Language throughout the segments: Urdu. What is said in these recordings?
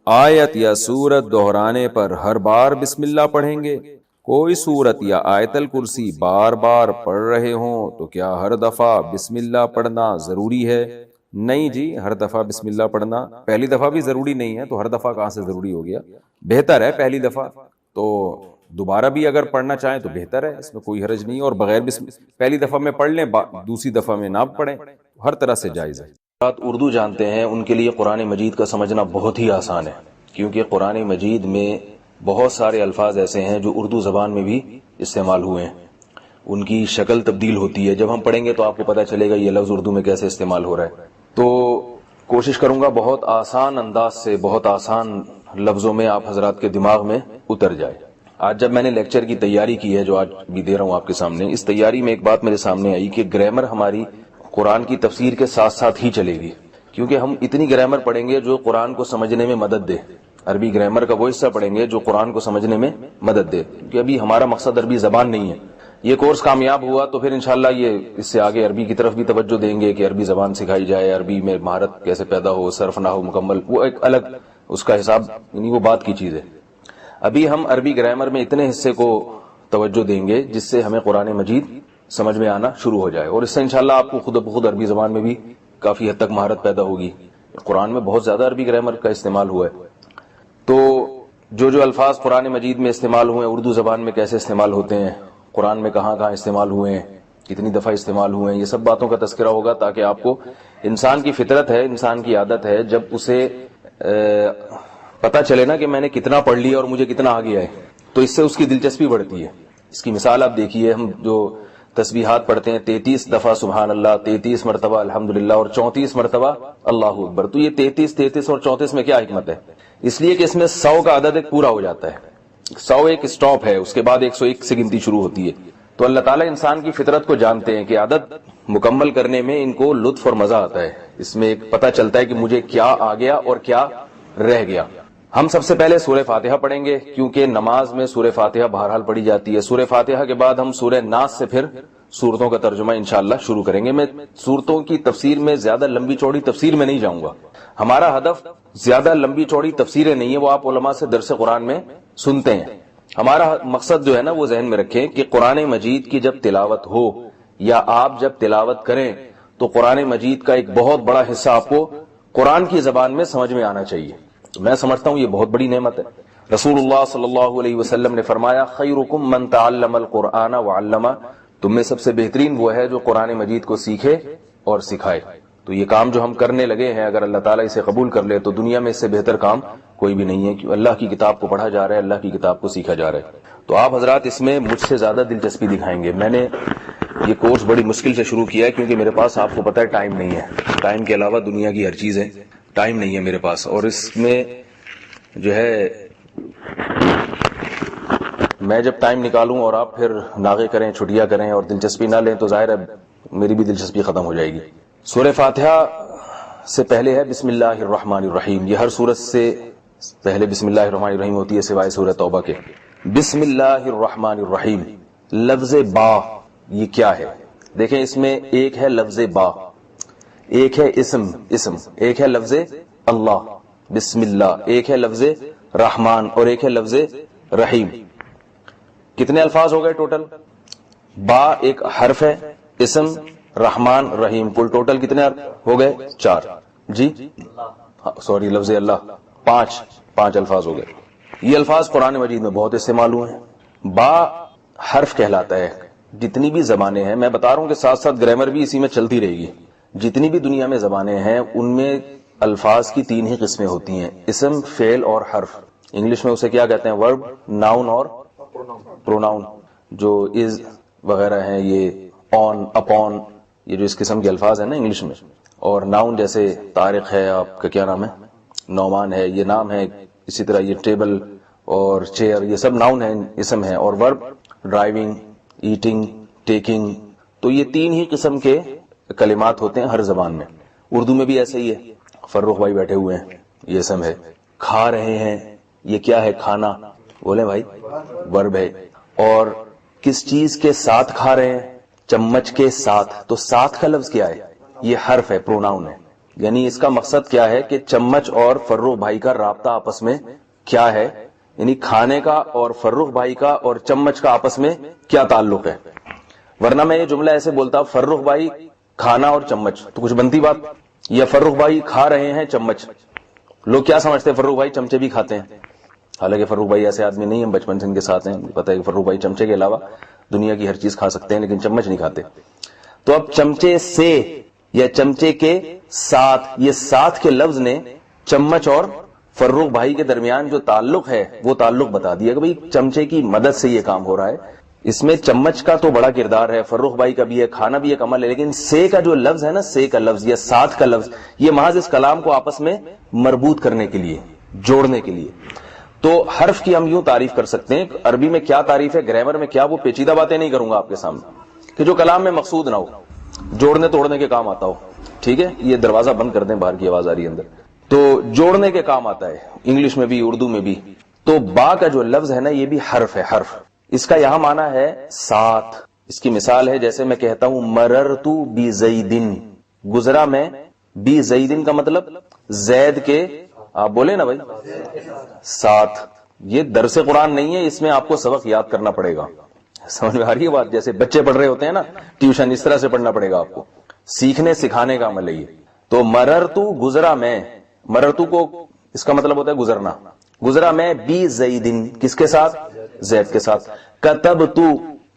آیت یا سورت دہرانے پر ہر بار بسم اللہ پڑھیں گے؟ کوئی سورت یا آیت الکرسی بار بار پڑھ رہے ہوں تو کیا ہر دفعہ بسم اللہ پڑھنا ضروری ہے؟ نہیں جی، ہر دفعہ بسم اللہ پڑھنا پہلی دفعہ بھی ضروری نہیں ہے، تو ہر دفعہ کہاں سے ضروری ہو گیا؟ بہتر ہے پہلی دفعہ، تو دوبارہ بھی اگر پڑھنا چاہیں تو بہتر ہے، اس میں کوئی حرج نہیں، اور بغیر پہلی دفعہ میں پڑھ لیں، دوسری دفعہ میں نہ پڑھیں، ہر طرح سے جائز ہے۔ اردو جانتے ہیں ان کے لیے قرآن مجید کا سمجھنا بہت ہی آسان ہے، کیونکہ قرآن مجید میں بہت سارے الفاظ ایسے ہیں جو اردو زبان میں بھی استعمال ہوئے ہیں، ان کی شکل تبدیل ہوتی ہے، جب ہم پڑھیں گے تو آپ کو پتہ چلے گا یہ لفظ اردو میں کیسے استعمال ہو رہا ہے۔ تو کوشش کروں گا بہت آسان انداز سے، بہت آسان لفظوں میں آپ حضرات کے دماغ میں اتر جائے۔ آج جب میں نے لیکچر کی تیاری کی ہے جو آج بھی دے رہا ہوں آپ کے سامنے، اس تیاری میں ایک بات میرے سامنے آئی کہ گرامر ہماری قرآن کی تفسیر کے ساتھ ساتھ ہی چلے گی، کیونکہ ہم اتنی گرامر پڑھیں گے جو قرآن کو سمجھنے میں مدد دے، عربی گرامر کا وہ حصہ پڑھیں گے جو قرآن کو سمجھنے میں مدد دے، کیونکہ ابھی ہمارا مقصد عربی زبان نہیں ہے۔ یہ کورس کامیاب ہوا تو پھر انشاءاللہ یہ اس سے آگے عربی کی طرف بھی توجہ دیں گے کہ عربی زبان سکھائی جائے، عربی میں مہارت کیسے پیدا ہو، صرف نحو مکمل، وہ ایک الگ اس کا حساب، یعنی وہ بات کی چیز ہے۔ ابھی ہم عربی گرامر میں اتنے حصے کو توجہ دیں گے جس سے ہمیں قرآن مجید سمجھ میں آنا شروع ہو جائے، اور اس سے انشاءاللہ آپ کو خود بخود عربی زبان میں بھی کافی حد تک مہارت پیدا ہوگی۔ قرآن میں بہت زیادہ عربی گرامر کا استعمال ہوا ہے، تو جو الفاظ قرآن مجید میں استعمال ہوئے ہیں اردو زبان میں کیسے استعمال ہوتے ہیں، قرآن میں کہاں کہاں استعمال ہوئے ہیں، کتنی دفعہ استعمال ہوئے ہیں، یہ سب باتوں کا تذکرہ ہوگا، تاکہ آپ کو انسان کی فطرت ہے، انسان کی عادت ہے، جب اسے پتہ چلے نا کہ میں نے کتنا پڑھ لیا اور مجھے کتنا آ گیا ہے، تو اس سے اس کی دلچسپی بڑھتی ہے۔ اس کی مثال آپ دیکھیے، ہم جو تسبیحات پڑھتے ہیں 33 دفعہ سبحان اللہ، 33 مرتبہ الحمدللہ اور 34 مرتبہ اللہ اکبر، تو یہ 33 اور 34 میں کیا حکمت ہے؟ اس لیے کہ اس میں 100 کا عدد ایک پورا ہو جاتا ہے، 100 ایک سٹاپ ہے، اس کے بعد 101 سے گنتی شروع ہوتی ہے۔ تو اللہ تعالیٰ انسان کی فطرت کو جانتے ہیں کہ عدد مکمل کرنے میں ان کو لطف اور مزہ آتا ہے، اس میں ایک پتہ چلتا ہے کہ مجھے کیا آ گیا اور کیا رہ گیا۔ ہم سب سے پہلے سورہ فاتحہ پڑھیں گے، کیونکہ نماز میں سورہ فاتحہ بہرحال پڑھی جاتی ہے۔ سورہ فاتحہ کے بعد ہم سورہ ناس سے پھر سورتوں کا ترجمہ انشاءاللہ شروع کریں گے۔ میں سورتوں کی تفسیر میں زیادہ لمبی چوڑی تفسیر میں نہیں جاؤں گا، ہمارا ہدف زیادہ لمبی چوڑی تفسیریں نہیں ہے، وہ آپ علماء سے درس قرآن میں سنتے ہیں۔ ہمارا مقصد جو ہے نا وہ ذہن میں رکھیں کہ قرآن مجید کی جب تلاوت ہو یا آپ جب تلاوت کریں تو قرآن مجید کا ایک بہت بڑا حصہ آپ کو قرآن کی زبان میں سمجھ میں آنا چاہیے۔ میں سمجھتا ہوں یہ بہت بڑی نعمت ہے۔ رسول اللہ صلی اللہ علیہ وسلم نے فرمایا خیرکم من تعلم القرآن وعلمہ، تم میں سب سے بہترین وہ ہے جو قرآن مجید کو سیکھے اور سکھائے۔ تو یہ کام جو ہم کرنے لگے ہیں، اگر اللہ تعالیٰ اسے قبول کر لے تو دنیا میں اس سے بہتر کام کوئی بھی نہیں ہے، کہ اللہ کی کتاب کو پڑھا جا رہا ہے، اللہ کی کتاب کو سیکھا جا رہا ہے۔ تو آپ حضرات اس میں مجھ سے زیادہ دلچسپی دکھائیں گے۔ میں نے یہ کورس بڑی مشکل سے شروع کیا ہے، کیونکہ میرے پاس آپ کو پتہ ہے ٹائم نہیں ہے، ٹائم کے علاوہ دنیا کی ہر چیز ہے، ٹائم نہیں ہے میرے پاس، اور اس میں جو ہے میں جب ٹائم نکالوں اور آپ پھر ناغے کریں، چھٹیاں کریں اور دلچسپی نہ لیں تو ظاہر ہے میری بھی دلچسپی ختم ہو جائے گی۔ سورہ فاتحہ سے پہلے ہے بسم اللہ الرحمن الرحیم، یہ ہر سورت سے پہلے بسم اللہ الرحمن الرحیم ہوتی ہے سوائے سورہ توبہ کے۔ بسم اللہ الرحمن الرحیم، لفظ با یہ کیا ہے؟ دیکھیں اس میں ایک ہے لفظ با، ایک ہے اسم، ایک ہے لفظ اللہ بسم اللہ، ایک ہے لفظ رحمان اور ایک ہے لفظ رحیم۔ کتنے الفاظ ہو گئے ٹوٹل؟ با ایک حرف ہے، اسم، رحمان، رحیم، کل ٹوٹل کتنے ہو گئے؟ 4۔ جی سوری لفظ اللہ 5 الفاظ ہو گئے۔ یہ الفاظ قرآن مجید میں بہت استعمال ہوئے ہیں۔ با حرف کہلاتا ہے۔ جتنی بھی زبانیں ہیں، میں بتا رہا ہوں کہ ساتھ ساتھ گرامر بھی اسی میں چلتی رہے گی، جتنی بھی دنیا میں زبانیں ہیں ان میں الفاظ کی 3 ہی قسمیں ہوتی ہیں، اسم، فعل اور حرف۔ انگلش میں اسے کیا کہتے ہیں؟ ورب، ناؤن اور پروناؤن۔ جو از وغیرہ ہیں، یہ آن، اپون، یہ جو اس قسم کے الفاظ ہیں نا انگلش میں، اور ناؤن جیسے طارق ہے، آپ کا کیا نام ہے؟ نعمان ہے، یہ نام ہے۔ اسی طرح یہ ٹیبل اور چیئر، یہ سب ناؤن ہیں، اسم ہیں۔ اور ورب ڈرائیونگ، ایٹنگ، ٹیکنگ۔ تو یہ 3 ہی قسم کے کلمات ہوتے ہیں ہر زبان میں۔ اردو میں بھی ایسے ہی ہے، فرخ بھائی بیٹھے ہوئے ہیں، یہ اسم ہے۔ کھا رہے ہیں، یہ کیا ہے؟ کھانا، بولے بھائی، ورب ہے۔ اور کس چیز کے ساتھ کھا رہے ہیں؟ چمچ کے ساتھ، تو ساتھ کا لفظ کیا ہے؟ یہ حرف ہے، پروناؤن ہے۔ یعنی اس کا مقصد کیا ہے کہ چمچ اور فرخ بھائی کا رابطہ آپس میں کیا ہے، یعنی کھانے کا اور فرخ بھائی کا اور چمچ کا آپس میں کیا تعلق ہے. ورنہ میں یہ جملہ ایسے بولتا فرخ بھائی کھانا اور چمچ تو کچھ بنتی بات، یا فرخ بھائی کھا رہے ہیں چمچ، لوگ کیا سمجھتے ہیں فرخ بھائی چمچے بھی کھاتے ہیں. حالانکہ فرخ بھائی ایسے آدمی نہیں ہیں، بچپن سے ان کے ساتھ ہیں، پتہ ہے کہ فرخ بھائی چمچے کے علاوہ دنیا کی ہر چیز کھا سکتے ہیں لیکن چمچ نہیں کھاتے. تو اب چمچے سے یا چمچے کے ساتھ، یہ ساتھ کے لفظ نے چمچ اور فرخ بھائی کے درمیان جو تعلق ہے وہ تعلق بتا دیا کہ بھئی چمچے کی مدد سے یہ کام ہو رہا ہے. اس میں چمچ کا تو بڑا کردار ہے، فرخ بھائی کا بھی ہے، کھانا بھی ایک عمل ہے، لیکن سے کا جو لفظ ہے نا، سے کا لفظ یا ساتھ کا لفظ، یہ محض اس کلام کو آپس میں مربوط کرنے کے لیے، جوڑنے کے لیے. تو حرف کی ہم یوں تعریف کر سکتے ہیں، عربی میں کیا تعریف ہے، گرامر میں کیا، وہ پیچیدہ باتیں نہیں کروں گا آپ کے سامنے، کہ جو کلام میں مقصود نہ ہو، جوڑنے توڑنے کے کام آتا ہو. ٹھیک ہے، یہ دروازہ بند کر دیں، باہر کی آواز آ رہی ہے اندر. تو جوڑنے کے کام آتا ہے، انگلش میں بھی اردو میں بھی. تو با کا جو لفظ ہے نا، یہ بھی حرف ہے، حرف. اس کا یہاں معنی ہے ساتھ. اس کی مثال ہے جیسے میں کہتا ہوں مررت بزیدن، گزرا میں، بزیدن کا مطلب زید کے، آپ بولے نا بھائی، ساتھ. یہ درس قرآن نہیں ہے، اس میں آپ کو سبق یاد کرنا پڑے گا. سمجھ میں آ رہی ہے بات؟ جیسے بچے پڑھ رہے ہوتے ہیں نا ٹیوشن، اس طرح سے پڑھنا پڑے گا آپ کو. سیکھنے سکھانے کا عمل ہے یہ. تو مررتو گزرا میں، مررتو کو اس کا مطلب ہوتا ہے گزرنا. گزرا میں بی زیدن، کس کے ساتھ؟ زید کے ساتھ. کتبتو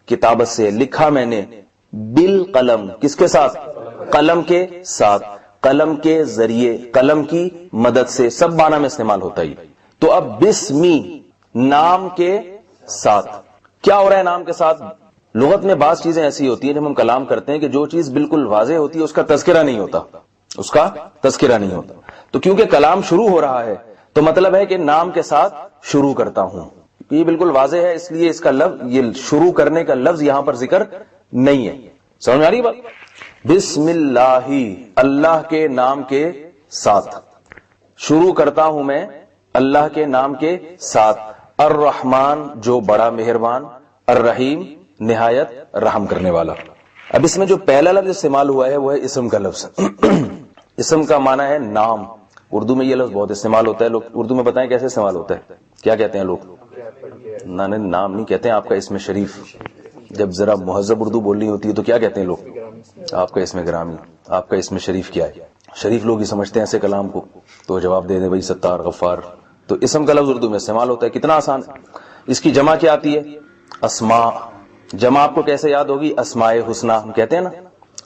کتابت سے، لکھا میں نے. بالقلم کس کے ساتھ؟ قلم کے ساتھ، قلم کے ذریعے، قلم کی مدد سے، سب معنی میں استعمال ہوتا ہے. تو اب بسمی، نام کے ساتھ. کیا ہو رہا ہے نام کے ساتھ؟ لغت میں بعض چیزیں ایسی ہوتی ہیں جب ہم کلام کرتے ہیں کہ جو چیز بالکل واضح ہوتی ہے اس کا تذکرہ نہیں ہوتا، اس کا تذکرہ نہیں ہوتا. تو کیونکہ کلام شروع ہو رہا ہے تو مطلب ہے کہ نام کے ساتھ شروع کرتا ہوں، یہ بالکل واضح ہے، اس لیے اس کا لفظ، یہ شروع کرنے کا لفظ یہاں پر ذکر نہیں ہے. سمجھ میں آ رہی بات؟ بسم اللہ، اللہ کے نام کے ساتھ شروع کرتا ہوں میں، اللہ کے نام کے ساتھ. الرحمن جو بڑا مہربان، الرحیم نہایت رحم کرنے والا. اب اس میں جو پہلا لفظ استعمال ہوا ہے وہ ہے اسم کا لفظ. اسم کا معنی ہے نام. اردو میں یہ لفظ بہت استعمال ہوتا ہے. لوگ اردو میں بتائیں کیسے استعمال ہوتا ہے، کیا کہتے ہیں لوگ؟ نام نہیں کہتے ہیں، آپ کا اسم شریف. جب ذرا مہذب اردو بولنی ہوتی ہے تو کیا کہتے ہیں لوگ؟ آپ کا اسم گرامی، آپ کا اسم شریف کیا ہے؟ شریف لوگ ہی سمجھتے ہیں ایسے کلام کو، تو جواب دے دیں بھائی ستار، غفار. تو اسم کا لفظ اردو میں استعمال ہوتا ہے، کتنا آسان. اس کی جمع کیا آتی ہے؟ اسماء. جمع آپ کو کیسے یاد ہوگی؟ اسماء حسنہ. ہم کہتے ہیں نا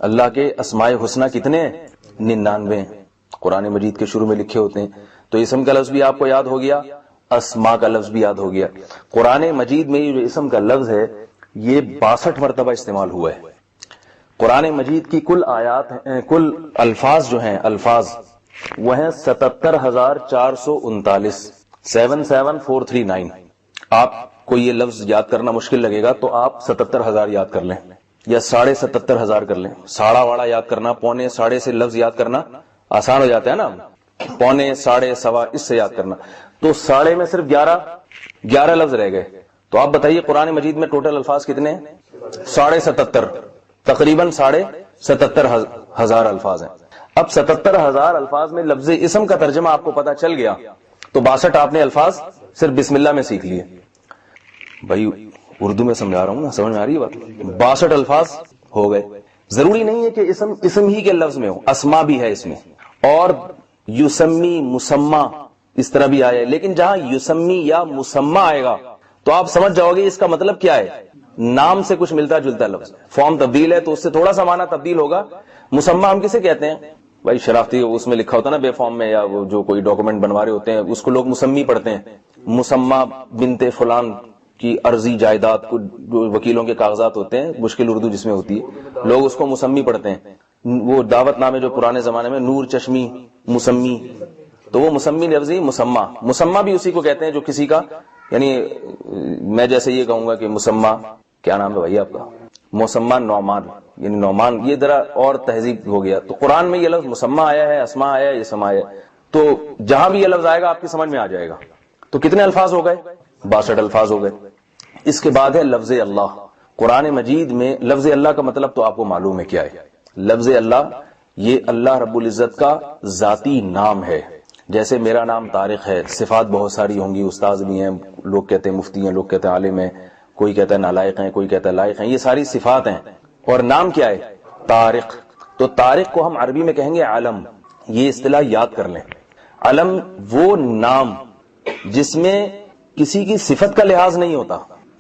اللہ کے اسماء حسنہ کتنے ہیں؟ 99 قرآن مجید کے شروع میں لکھے ہوتے ہیں. تو اسم کا لفظ بھی آپ کو یاد ہو گیا، اسماء کا لفظ بھی یاد ہو گیا. قرآن مجید میں یہ جو اسم کا لفظ ہے یہ 62 مرتبہ استعمال ہوا ہے. قرآن مجید کی کل آیات، کل الفاظ جو ہیں، الفاظ وہ ہیں 77,439، 77439. آپ کو یہ لفظ یاد کرنا مشکل لگے گا تو آپ 77,000 یاد کر لیں یا 77,500 کر لیں. ساڑھا واڑا یاد کرنا، پونے ساڑھے سے لفظ یاد کرنا آسان ہو جاتا ہے نا، پونے ساڑھے سوا اس سے یاد کرنا. تو ساڑھے میں صرف 11 لفظ رہ گئے. تو آپ بتائیے قرآن مجید میں ٹوٹل الفاظ کتنے ہیں؟ 77.5، تقریباً 77,500 الفاظ ہیں. اب 77,000 الفاظ میں لفظ اسم کا ترجمہ آپ کو پتا چل گیا تو 62 آپ نے الفاظ صرف بسم اللہ میں سیکھ لیے. بھائی اردو میں سمجھا رہا ہوں نا، سمجھ میں آ رہی ہے بات؟ 62 الفاظ ہو گئے. ضروری نہیں ہے کہ اسم ہی کے لفظ میں ہو، اسما بھی ہے اس میں، اور یسمی، مسمہ اس طرح بھی آیا ہے. لیکن جہاں یسمی یا مسمہ آئے گا تو آپ سمجھ جاؤ گے اس کا مطلب کیا ہے. نام سے کچھ ملتا جلتا لفظ، فارم تبدیل ہے تو اس سے تھوڑا سا معنی تبدیل ہوگا. مسمہ ہم کسے کہتے ہیں بھائی؟ شرافتی اس میں لکھا ہوتا نا بے فارم میں، یا وہ جو کوئی ڈاکومنٹ بنوا رہے ہوتے ہیں اس کو لوگ مسمی پڑھتے ہیں. مسمہ بنت فلان کی عرضی جائیداد کو، جو وکیلوں کے کاغذات ہوتے ہیں، مشکل اردو جس میں ہوتی ہے، لوگ اس کو مسمی پڑھتے ہیں. وہ دعوت نامے جو پرانے زمانے میں، نور چشمی مسمی، تو وہ مسمی لفظی مسمہ. مسمہ بھی اسی کو کہتے ہیں جو کسی کا، یعنی میں جیسے یہ کہوں گا کہ مسمہ، کیا نام ہے بھائی آپ کا؟ مسمہ نعمان، یعنی نعمان، یہ ذرا اور تہذیب ہو گیا. تو قرآن میں یہ لفظ مسمہ آیا ہے، اسما آیا ہے، یہ سما آیا ہے. تو جہاں بھی یہ لفظ آئے گا آپ کی سمجھ میں آ جائے گا. تو کتنے الفاظ ہو گئے؟ 62 الفاظ ہو گئے. اس کے بعد ہے لفظ اللہ. قرآن مجید میں لفظ اللہ کا مطلب تو آپ کو معلوم ہے کیا ہے. لفظ اللہ یہ اللہ رب العزت کا ذاتی نام ہے. جیسے میرا نام طارق ہے، صفات بہت ساری ہوں گی، استاذ بھی ہیں، لوگ کہتے ہیں مفتی ہیں، لوگ کہتے ہیں عالم ہیں، کوئی کہتا ہے نالائق ہیں، کوئی کہتا ہے لائق ہیں، یہ ساری صفات ہیں. اور نام کیا ہے؟ طارق. تو طارق کو ہم عربی میں کہیں گے علم. یہ اصطلاح یاد کر لیں. علم وہ نام جس میں کسی کی صفت کا لحاظ نہیں ہوتا،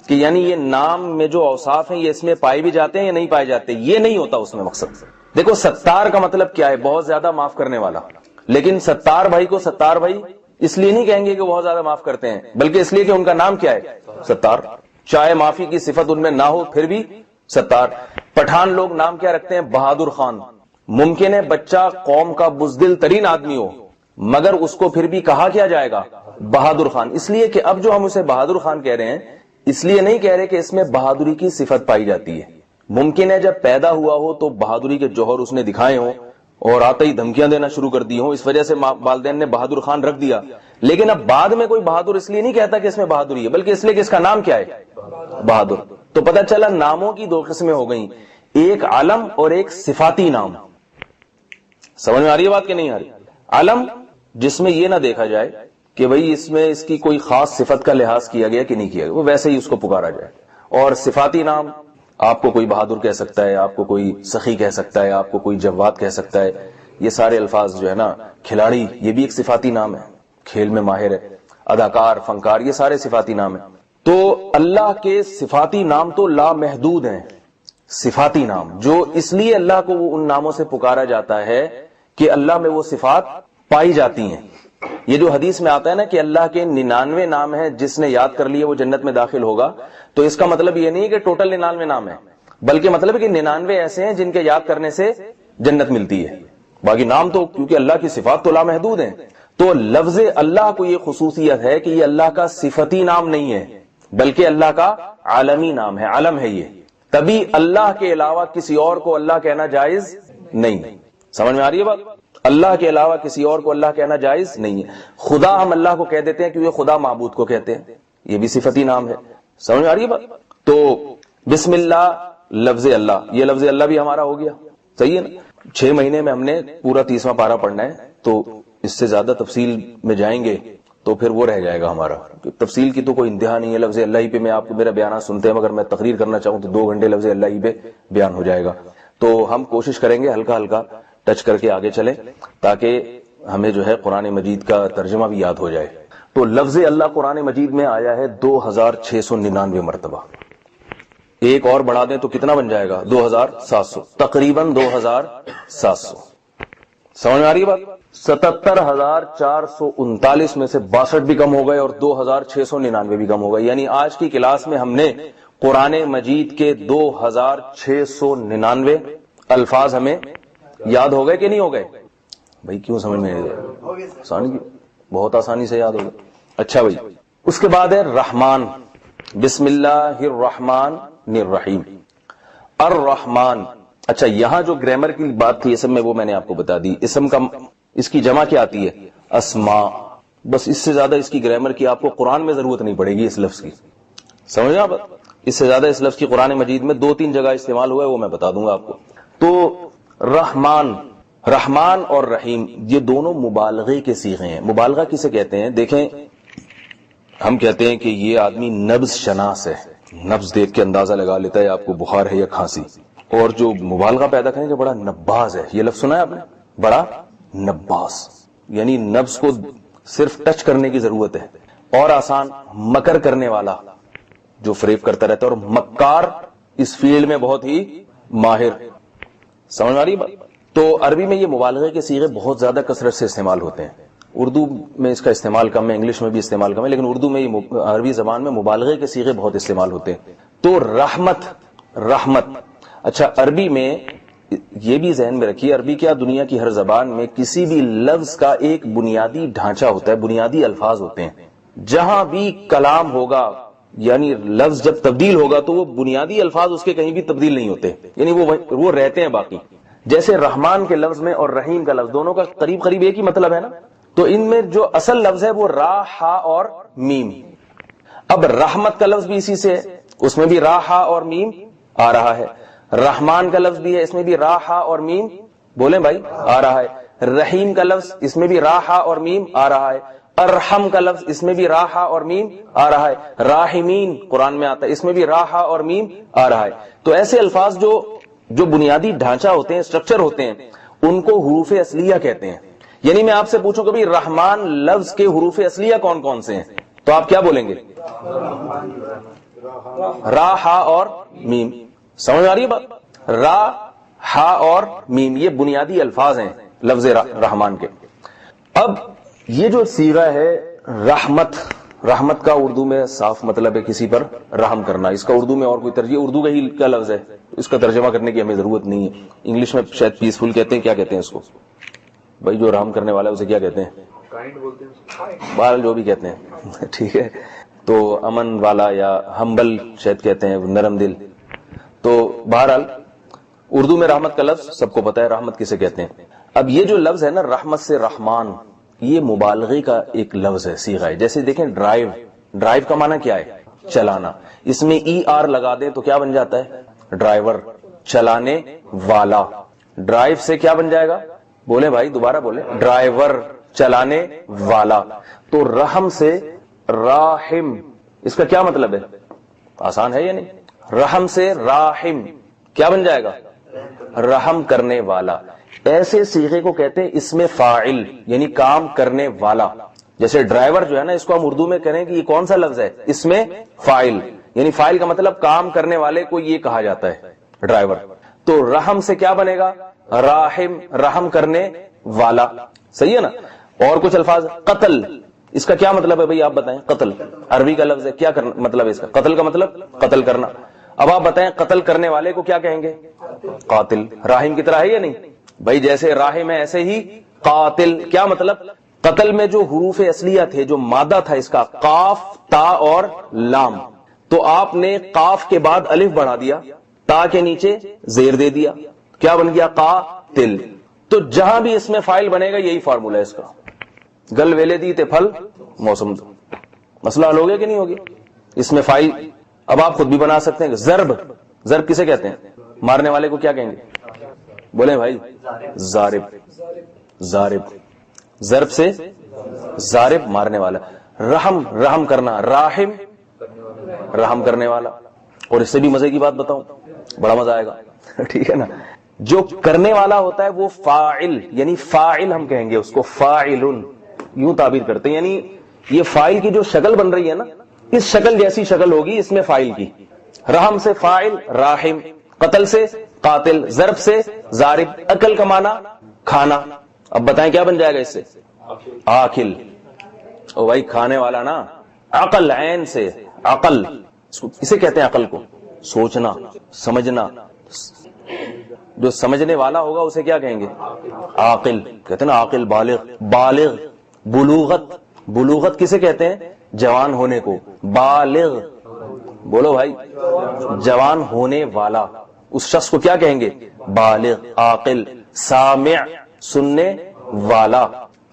کہ یعنی یہ نام میں جو اوصاف ہیں یہ اس میں پائے بھی جاتے ہیں یا نہیں پائے جاتے، یہ نہیں ہوتا اس میں مقصد. دیکھو ستار کا مطلب کیا ہے؟ بہت زیادہ معاف کرنے والا. لیکن ستار بھائی کو ستار بھائی اس لیے نہیں کہیں گے کہ بہت زیادہ معاف کرتے ہیں، بلکہ اس لیے کہ ان کا نام کیا ہے؟ ستار. چاہے معافی کی صفت ان میں نہ ہو پھر بھی ستار. پٹھان لوگ نام کیا رکھتے ہیں؟ بہادر خان. ممکن ہے بچہ قوم کا بزدل ترین آدمی ہو، مگر اس کو پھر بھی کہا کیا جائے گا؟ بہادر خان. اس لیے کہ اب جو ہم اسے بہادر خان کہہ رہے ہیں، اس لیے نہیں کہہ رہے کہ اس میں بہادری کی صفت پائی جاتی ہے. ممکن ہے جب پیدا ہوا ہو تو بہادری کے جوہر اس نے دکھائے ہوں اور آتے ہی دھمکیاں دینا شروع کر دی ہوں، اس وجہ سے والدین نے بہادر خان رکھ دیا. لیکن اب بعد میں کوئی بہادر اس لیے نہیں کہتا کہ اس میں بہادری ہے، بلکہ اس لیے کہ اس کا نام کیا ہے؟ بہادر. تو پتہ چلا ناموں کی دو قسمیں ہو گئیں، ایک علم اور ایک صفاتی نام. سمجھ میں آ رہی ہے بات کہ نہیں آ رہی؟ علم جس میں یہ نہ دیکھا جائے کہ بھئی اس میں اس کی کوئی خاص صفت کا لحاظ کیا گیا کہ نہیں کیا گیا، وہ ویسے ہی اس کو پکارا جائے. اور صفاتی نام، آپ کو کوئی بہادر کہہ سکتا ہے، آپ کو کوئی سخی کہہ سکتا ہے، آپ کو کوئی جواد کہہ سکتا ہے. یہ سارے الفاظ جو ہے نا، کھلاڑی یہ بھی ایک صفاتی نام ہے، کھیل میں ماہر ہے، اداکار، فنکار، یہ سارے صفاتی نام ہیں. تو اللہ کے صفاتی نام تو لامحدود ہیں. صفاتی نام جو اس لیے اللہ کو وہ ان ناموں سے پکارا جاتا ہے کہ اللہ میں وہ صفات پائی جاتی ہیں. یہ جو حدیث میں آتا ہے نا کہ اللہ کے 99 نام ہیں، جس نے یاد کر لیے وہ جنت میں داخل ہوگا، تو اس کا مطلب یہ نہیں کہ ٹوٹل 99 نام ہیں، بلکہ مطلب ہے کہ 99 ایسے ہیں جن کے یاد کرنے سے جنت ملتی ہے. باقی نام تو کیونکہ اللہ کی صفات تو لامحدود ہیں. تو لفظ اللہ کو یہ خصوصیت ہے کہ یہ اللہ کا صفتی نام نہیں ہے، بلکہ اللہ کا عالمی نام ہے، علم ہے یہ. تبھی اللہ کے علاوہ کسی اور کو اللہ کہنا جائز نہیں. سمجھ میں آ رہی ہے بات؟ اللہ کے علاوہ کسی اور کو اللہ کہنا جائز نہیں ہے. خدا ہم اللہ کو کہہ دیتے ہیں کیونکہ خدا معبود کو کہتے ہیں، یہ بھی صفتی نام ہے. سمجھ میں آ رہی ہے بات؟ تو بسم اللہ لفظ اللہ، یہ لفظ اللہ بھی ہمارا ہو گیا. صحیح ہے نا؟ 6 مہینے میں ہم نے پورا 30واں پارہ پڑھنا ہے، تو اس سے زیادہ تفصیل میں جائیں گے تو پھر وہ رہ جائے گا ہمارا. تفصیل کی تو کوئی انتہا نہیں ہے. لفظ اللہ ہی پہ میں آپ کو میرا بیانات سنتے ہیں، مگر میں تقریر کرنا چاہوں تو 2 گھنٹے لفظ اللہ ہی پہ بیان ہو جائے گا. تو ہم کوشش کریں گے ہلکا ہلکا ٹچ کر کے آگے چلیں تاکہ ہمیں جو ہے قرآن مجید کا ترجمہ بھی یاد ہو جائے. تو لفظ اللہ قرآن مجید میں آیا ہے 2699 مرتبہ. ایک اور بڑھا دیں تو کتنا بن جائے گا؟ 2700، تقریباً 2700. سمجھ میں آ رہی ہے بات؟ 77,439 میں سے 62 بھی کم ہو گئے اور 2699 بھی کم ہو گئے. یعنی آج کی کلاس میں ہم نے قرآن مجید کے 2699 الفاظ ہمیں یاد ہو گئے کہ نہیں ہو گئے؟ بھائی کیوں سمجھ میں نہیں آئے؟ آسانی، بہت آسانی سے یاد ہو گئے. اچھا بھائی، اس کے بعد ہے رحمان. بسم اللہ الرحمن الرحیم. الرحمن. اچھا یہاں جو گرامر کی بات تھی اسم میں، وہ میں نے آپ کو بتا دی. اسم کا اس کی جمع کیا آتی ہے؟ اسماء. بس اس سے زیادہ اس کی گرامر کی آپ کو قرآن میں ضرورت نہیں پڑے گی اس لفظ کی. سمجھا آپ؟ اس سے زیادہ اس لفظ کی قرآن مجید میں 2-3 جگہ استعمال ہوا ہے، وہ میں بتا دوں گا آپ کو. تو رحمان، رحمان اور رحیم یہ دونوں مبالغے کے صیغے ہیں. مبالغہ کسے کہتے ہیں؟ دیکھیں ہم کہتے ہیں کہ یہ آدمی نبض شناس ہے، نبض دیکھ کے اندازہ لگا لیتا ہے آپ کو بخار ہے یا کھانسی. اور جو مبالغہ پیدا کریں کہ بڑا نباز ہے، یہ لفظ سنا ہے آپ نے؟ بڑا نباز، یعنی نبض کو صرف ٹچ کرنے کی ضرورت ہے. اور آسان، مکر کرنے والا جو فریب کرتا رہتا ہے، اور مکار اس فیلڈ میں بہت ہی ماہر. سمجھ آ رہی بات؟ تو عربی میں یہ مبالغے کے صیغے بہت زیادہ کثرت سے استعمال ہوتے ہیں. اردو میں اس کا استعمال کم ہے، انگلش میں بھی استعمال کم ہے، لیکن اردو میں عربی زبان میں مبالغے کے صیغے بہت استعمال ہوتے ہیں. تو رحمت، رحمت. اچھا عربی میں یہ بھی ذہن میں رکھیے، عربی کیا دنیا کی ہر زبان میں کسی بھی لفظ کا ایک بنیادی ڈھانچہ ہوتا ہے، بنیادی الفاظ ہوتے ہیں. جہاں بھی کلام ہوگا یعنی لفظ جب تبدیل ہوگا تو وہ بنیادی الفاظ اس کے کہیں بھی تبدیل نہیں ہوتے، یعنی وہ رہتے ہیں باقی. جیسے رحمان کے لفظ میں اور رحیم کا لفظ دونوں کا قریب قریب ایک ہی مطلب ہے نا. تو ان میں جو اصل لفظ ہے وہ را، ہا اور میم. اب رحمت کا لفظ بھی اسی سے ہے، اس میں بھی را، ہا اور میم آ رہا ہے. رحمان کا لفظ بھی ہے، اس میں بھی را، ہا اور میم بولیں بھائی, آ رہا ہے. رحیم کا لفظ اس میں بھی را ہا اور میم آ رہا ہے. ارحم کا لفظ اس میں بھی را ہا اور میم آ رہا ہے. راحمین قرآن میں آتا ہے, اس میں بھی را ہا اور میم آ رہا ہے. تو ایسے الفاظ جو بنیادی ڈھانچہ ہوتے ہیں, اسٹرکچر ہوتے ہیں, ان کو حروف اصلیہ کہتے ہیں. یعنی میں آپ سے پوچھوں کہ رحمان لفظ کے حروف اصلیہ کون کون سے ہیں, تو آپ کیا بولیں گے؟ را ہا اور میم. سمجھ آ رہی ہے بات؟ را ہا اور میم یہ بنیادی الفاظ ہیں لفظ رحمان کے. اب یہ جو صیغہ ہے رحمت, رحمت کا اردو میں صاف مطلب ہے کسی پر رحم کرنا. اس کا اردو میں اور کوئی ترجمہ, اردو کا ہی کا لفظ ہے, اس کا ترجمہ کرنے کی ہمیں ضرورت نہیں ہے. انگلش میں شاید پیسفل کہتے ہیں, کیا کہتے ہیں اس کو بھائی, جو رحم کرنے والا ہے اسے کیا کہتے ہیں؟ بہرحال جو بھی کہتے ہیں, ٹھیک ہے. تو امن والا یا ہمبل شاید کہتے ہیں, نرم دل. تو بہرحال اردو میں رحمت کا لفظ سب کو پتا ہے رحمت کسے کہتے ہیں. اب یہ جو لفظ ہے نا رحمت سے رحمان, یہ مبالغے کا ایک لفظ ہے, صیغہ ہے. جیسے دیکھیں ڈرائیو, ڈرائیو کا معنی کیا ہے؟ چلانا. اس میں ای آر لگا دیں تو کیا بن جاتا ہے؟ ڈرائیور, چلانے والا. ڈرائیو سے کیا بن جائے گا؟ بولے بھائی, دوبارہ بولے. ڈرائیور, چلانے والا. تو رحم سے راحم, اس کا کیا مطلب ہے؟ آسان ہے یا نہیں؟ رحم سے راحم کیا بن جائے گا؟ رحم کرنے والا. ایسے صیغے کو کہتے ہیں اس میں فاعل, یعنی کام کرنے والا. جیسے ڈرائیور جو ہے نا, اس کو ہم اردو میں کریں کہ یہ کون سا لفظ ہے؟ اس میں فاعل, یعنی فاعل کا مطلب کام کرنے والے کو یہ کہا جاتا ہے ڈرائیور. تو رحم سے کیا بنے گا؟ راحم, رحم کرنے والا. صحیح ہے نا. اور کچھ الفاظ, قتل, اس کا کیا مطلب ہے بھائی آپ بتائیں؟ قتل عربی کا لفظ ہے, کیا مطلب ہے اس کا؟ قتل کا مطلب قتل کرنا. اب آپ بتائیں قتل کرنے والے کو کیا کہیں گے؟ قاتل. راحم کی طرح ہے یا نہیں بھائی؟ جیسے راحم ہے ایسے ہی قاتل. کیا مطلب؟ قتل میں جو حروف اصلیہ تھے, جو مادہ تھا اس کا, قاف, تا اور لام, تو آپ نے قاف کے بعد الف بڑھا دیا, تا کے نیچے زیر دے دیا, کیا بن گیا؟ قاتل. تو جہاں بھی اس میں فاعل بنے گا یہی فارمولا ہے اس کا. گل ویلے دی تے پھل موسم دو. مسئلہ حل ہو گیا کہ نہیں ہوگی؟ اس میں فاعل اب آپ خود بھی بنا سکتے ہیں. ضرب, ضرب کسے کہتے ہیں؟ مارنے والے کو کیا کہیں گے؟ بولیں بھائی. ضارب, ضارب, ضرب سے ضارب مارنے والا. رحم, رحم کرنا, راحم رحم کرنے والا. اور اس سے بھی مزے کی بات بتاؤں, بڑا مزہ آئے گا, ٹھیک ہے نا. جو کرنے والا ہوتا ہے وہ فاعل, یعنی فاعل ہم کہیں گے اس کو, فاعل یوں تعبیر کرتے ہیں. یعنی یہ فاعل کی جو شکل بن رہی ہے نا, اس شکل جیسی شکل ہوگی اس میں فاعل کی. رحم سے فاعل راحم, قتل سے قاتل, ضرب سے ضارب, اکل کا معنی کھانا. اب بتائیں کیا بن جائے گا اس سے؟ آکل. او بھائی کھانے والا نا. عقل, عین سے عقل, اسے کہتے ہیں عقل کو, سوچنا, سمجھنا. جو سمجھنے والا ہوگا اسے کیا کہیں گے؟ عاقل. کہتے ہیں نا عاقل, بالغ, بالغ. بلوغت, بلوغت کسے کہتے ہیں؟ جوان ہونے کو. بالغ, بولو بھائی, جوان ہونے والا, اس شخص کو کیا کہیں گے؟ بالغ, عاقل. سامع, سننے والا.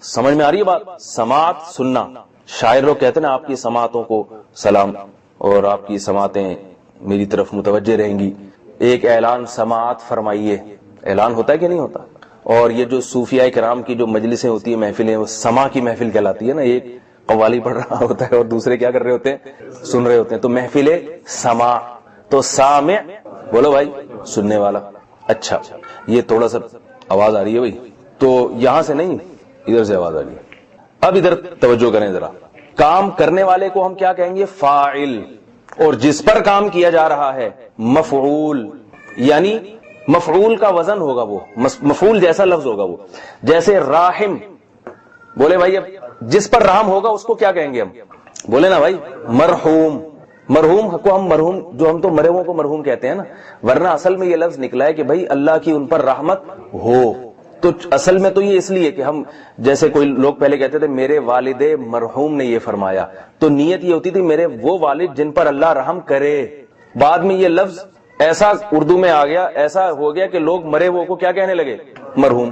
سمجھ میں آ رہی ہے بات؟ سماعت, سننا. شاعر لوگ کہتے ہیں نا آپ کی سماعتوں کو سلام, اور آپ کی سماعتیں میری طرف متوجہ رہیں گی. ایک اعلان سماعت فرمائیے. اعلان ہوتا ہے کہ نہیں ہوتا؟ اور یہ جو صوفیاء کرام کی جو مجلسیں ہوتی ہیں, محفلیں, وہ سما کی محفل کہلاتی ہے نا. ایک قوالی پڑھ رہا ہوتا ہے اور دوسرے کیا کر رہے ہوتے ہیں؟ سن رہے ہوتے ہیں. تو محفل سما. تو سامع, بولو بھائی, سننے والا. اچھا, یہ تھوڑا سا آواز آ رہی ہے بھائی, تو یہاں سے نہیں ادھر سے آواز آ رہی ہے. اب ادھر توجہ کریں ذرا. کام کرنے والے کو ہم کیا کہیں گے؟ فاعل. اور جس پر کام کیا جا رہا ہے مفعول, یعنی مفعول کا وزن ہوگا, وہ مفعول جیسا لفظ ہوگا وہ. جیسے راحم, بولے بھائی, اب جس پر رحم ہوگا اس کو کیا کہیں گے ہم؟ بولے نا بھائی. مرحوم, مرحوم کو ہم مرحوم, جو ہم تو مرے ہوئے کو مرحوم کہتے ہیں نا, ورنہ اصل میں یہ لفظ نکلا ہے کہ بھائی اللہ کی ان پر رحمت ہو. تو اصل میں تو یہ اس لیے کہ ہم, جیسے کوئی لوگ پہلے کہتے تھے میرے والد مرحوم نے یہ فرمایا, تو نیت یہ ہوتی تھی میرے وہ والد جن پر اللہ رحم کرے. بعد میں یہ لفظ ایسا اردو میں آ گیا, ایسا ہو گیا کہ لوگ مرے وہ کو کیا کہنے لگے؟ مرحوم.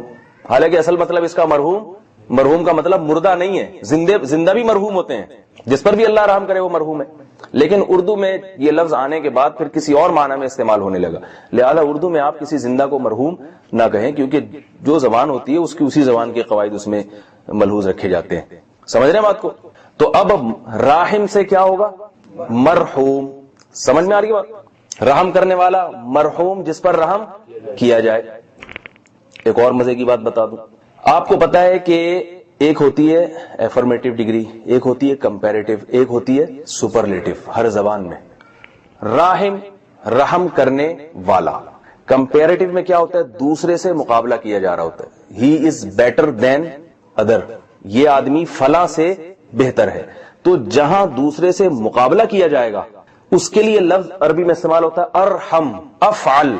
حالانکہ اصل مطلب اس کا مرحوم, مرحوم کا مطلب مردہ نہیں ہے, زندہ بھی مرحوم ہوتے ہیں. جس پر بھی اللہ رحم کرے وہ مرحوم ہے. لیکن اردو میں یہ لفظ آنے کے بعد پھر کسی اور معنی میں استعمال ہونے لگا، لہذا اردو میں آپ کسی زندہ کو مرحوم نہ کہیں، کیونکہ جو زبان ہوتی ہے اس کی اسی زبان کے قواعد اس میں ملحوظ رکھے جاتے ہیں. سمجھ رہے ہیں بات کو؟ تو اب راحم سے کیا ہوگا؟ مرحوم. سمجھ میں آ رہی بات؟ رحم کرنے والا، مرحوم جس پر رحم کیا جائے. ایک اور مزے کی بات بتا دوں، آپ کو پتا ہے کہ ایک ہوتی ہے ایفرمیٹو ڈگری، ایک ہوتی ہے کمپیریٹو، ایک ہوتی ہے سپرلیٹو ہر زبان میں. راحم رحم کرنے والا. کمپیریٹو میں کیا ہوتا ہے؟ دوسرے سے مقابلہ کیا جا رہا ہوتا ہے. ہی از بیٹر دین ادر، یہ آدمی فلاں سے بہتر ہے. تو جہاں دوسرے سے مقابلہ کیا جائے گا اس کے لیے لفظ عربی میں استعمال ہوتا ہے ارحم. افعل.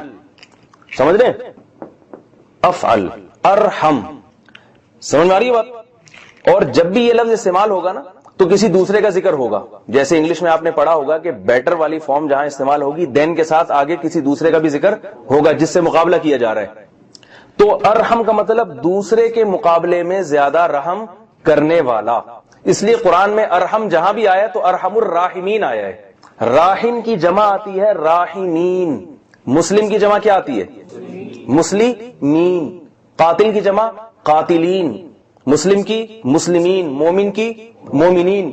سمجھ رہے ہیں؟ افعل ارحم. سمجھ میں آ رہی ہے بات؟ اور جب بھی یہ لفظ استعمال ہوگا نا تو کسی دوسرے کا ذکر ہوگا. جیسے انگلش میں آپ نے پڑھا ہوگا کہ بیٹر والی فارم جہاں استعمال ہوگی دین کے ساتھ آگے کسی دوسرے کا بھی ذکر ہوگا جس سے مقابلہ کیا جا رہا ہے. تو ارحم کا مطلب دوسرے کے مقابلے میں زیادہ رحم کرنے والا. اس لیے قرآن میں ارحم جہاں بھی آیا تو ارحم الراحمین آیا ہے. راحم کی جمع آتی ہے راحمین. مسلم کی جمع کیا آتی ہے؟ مسلمین. قاتل کی جمع قاتلین. مسلم کی مسلمین. مومن کی مومنین.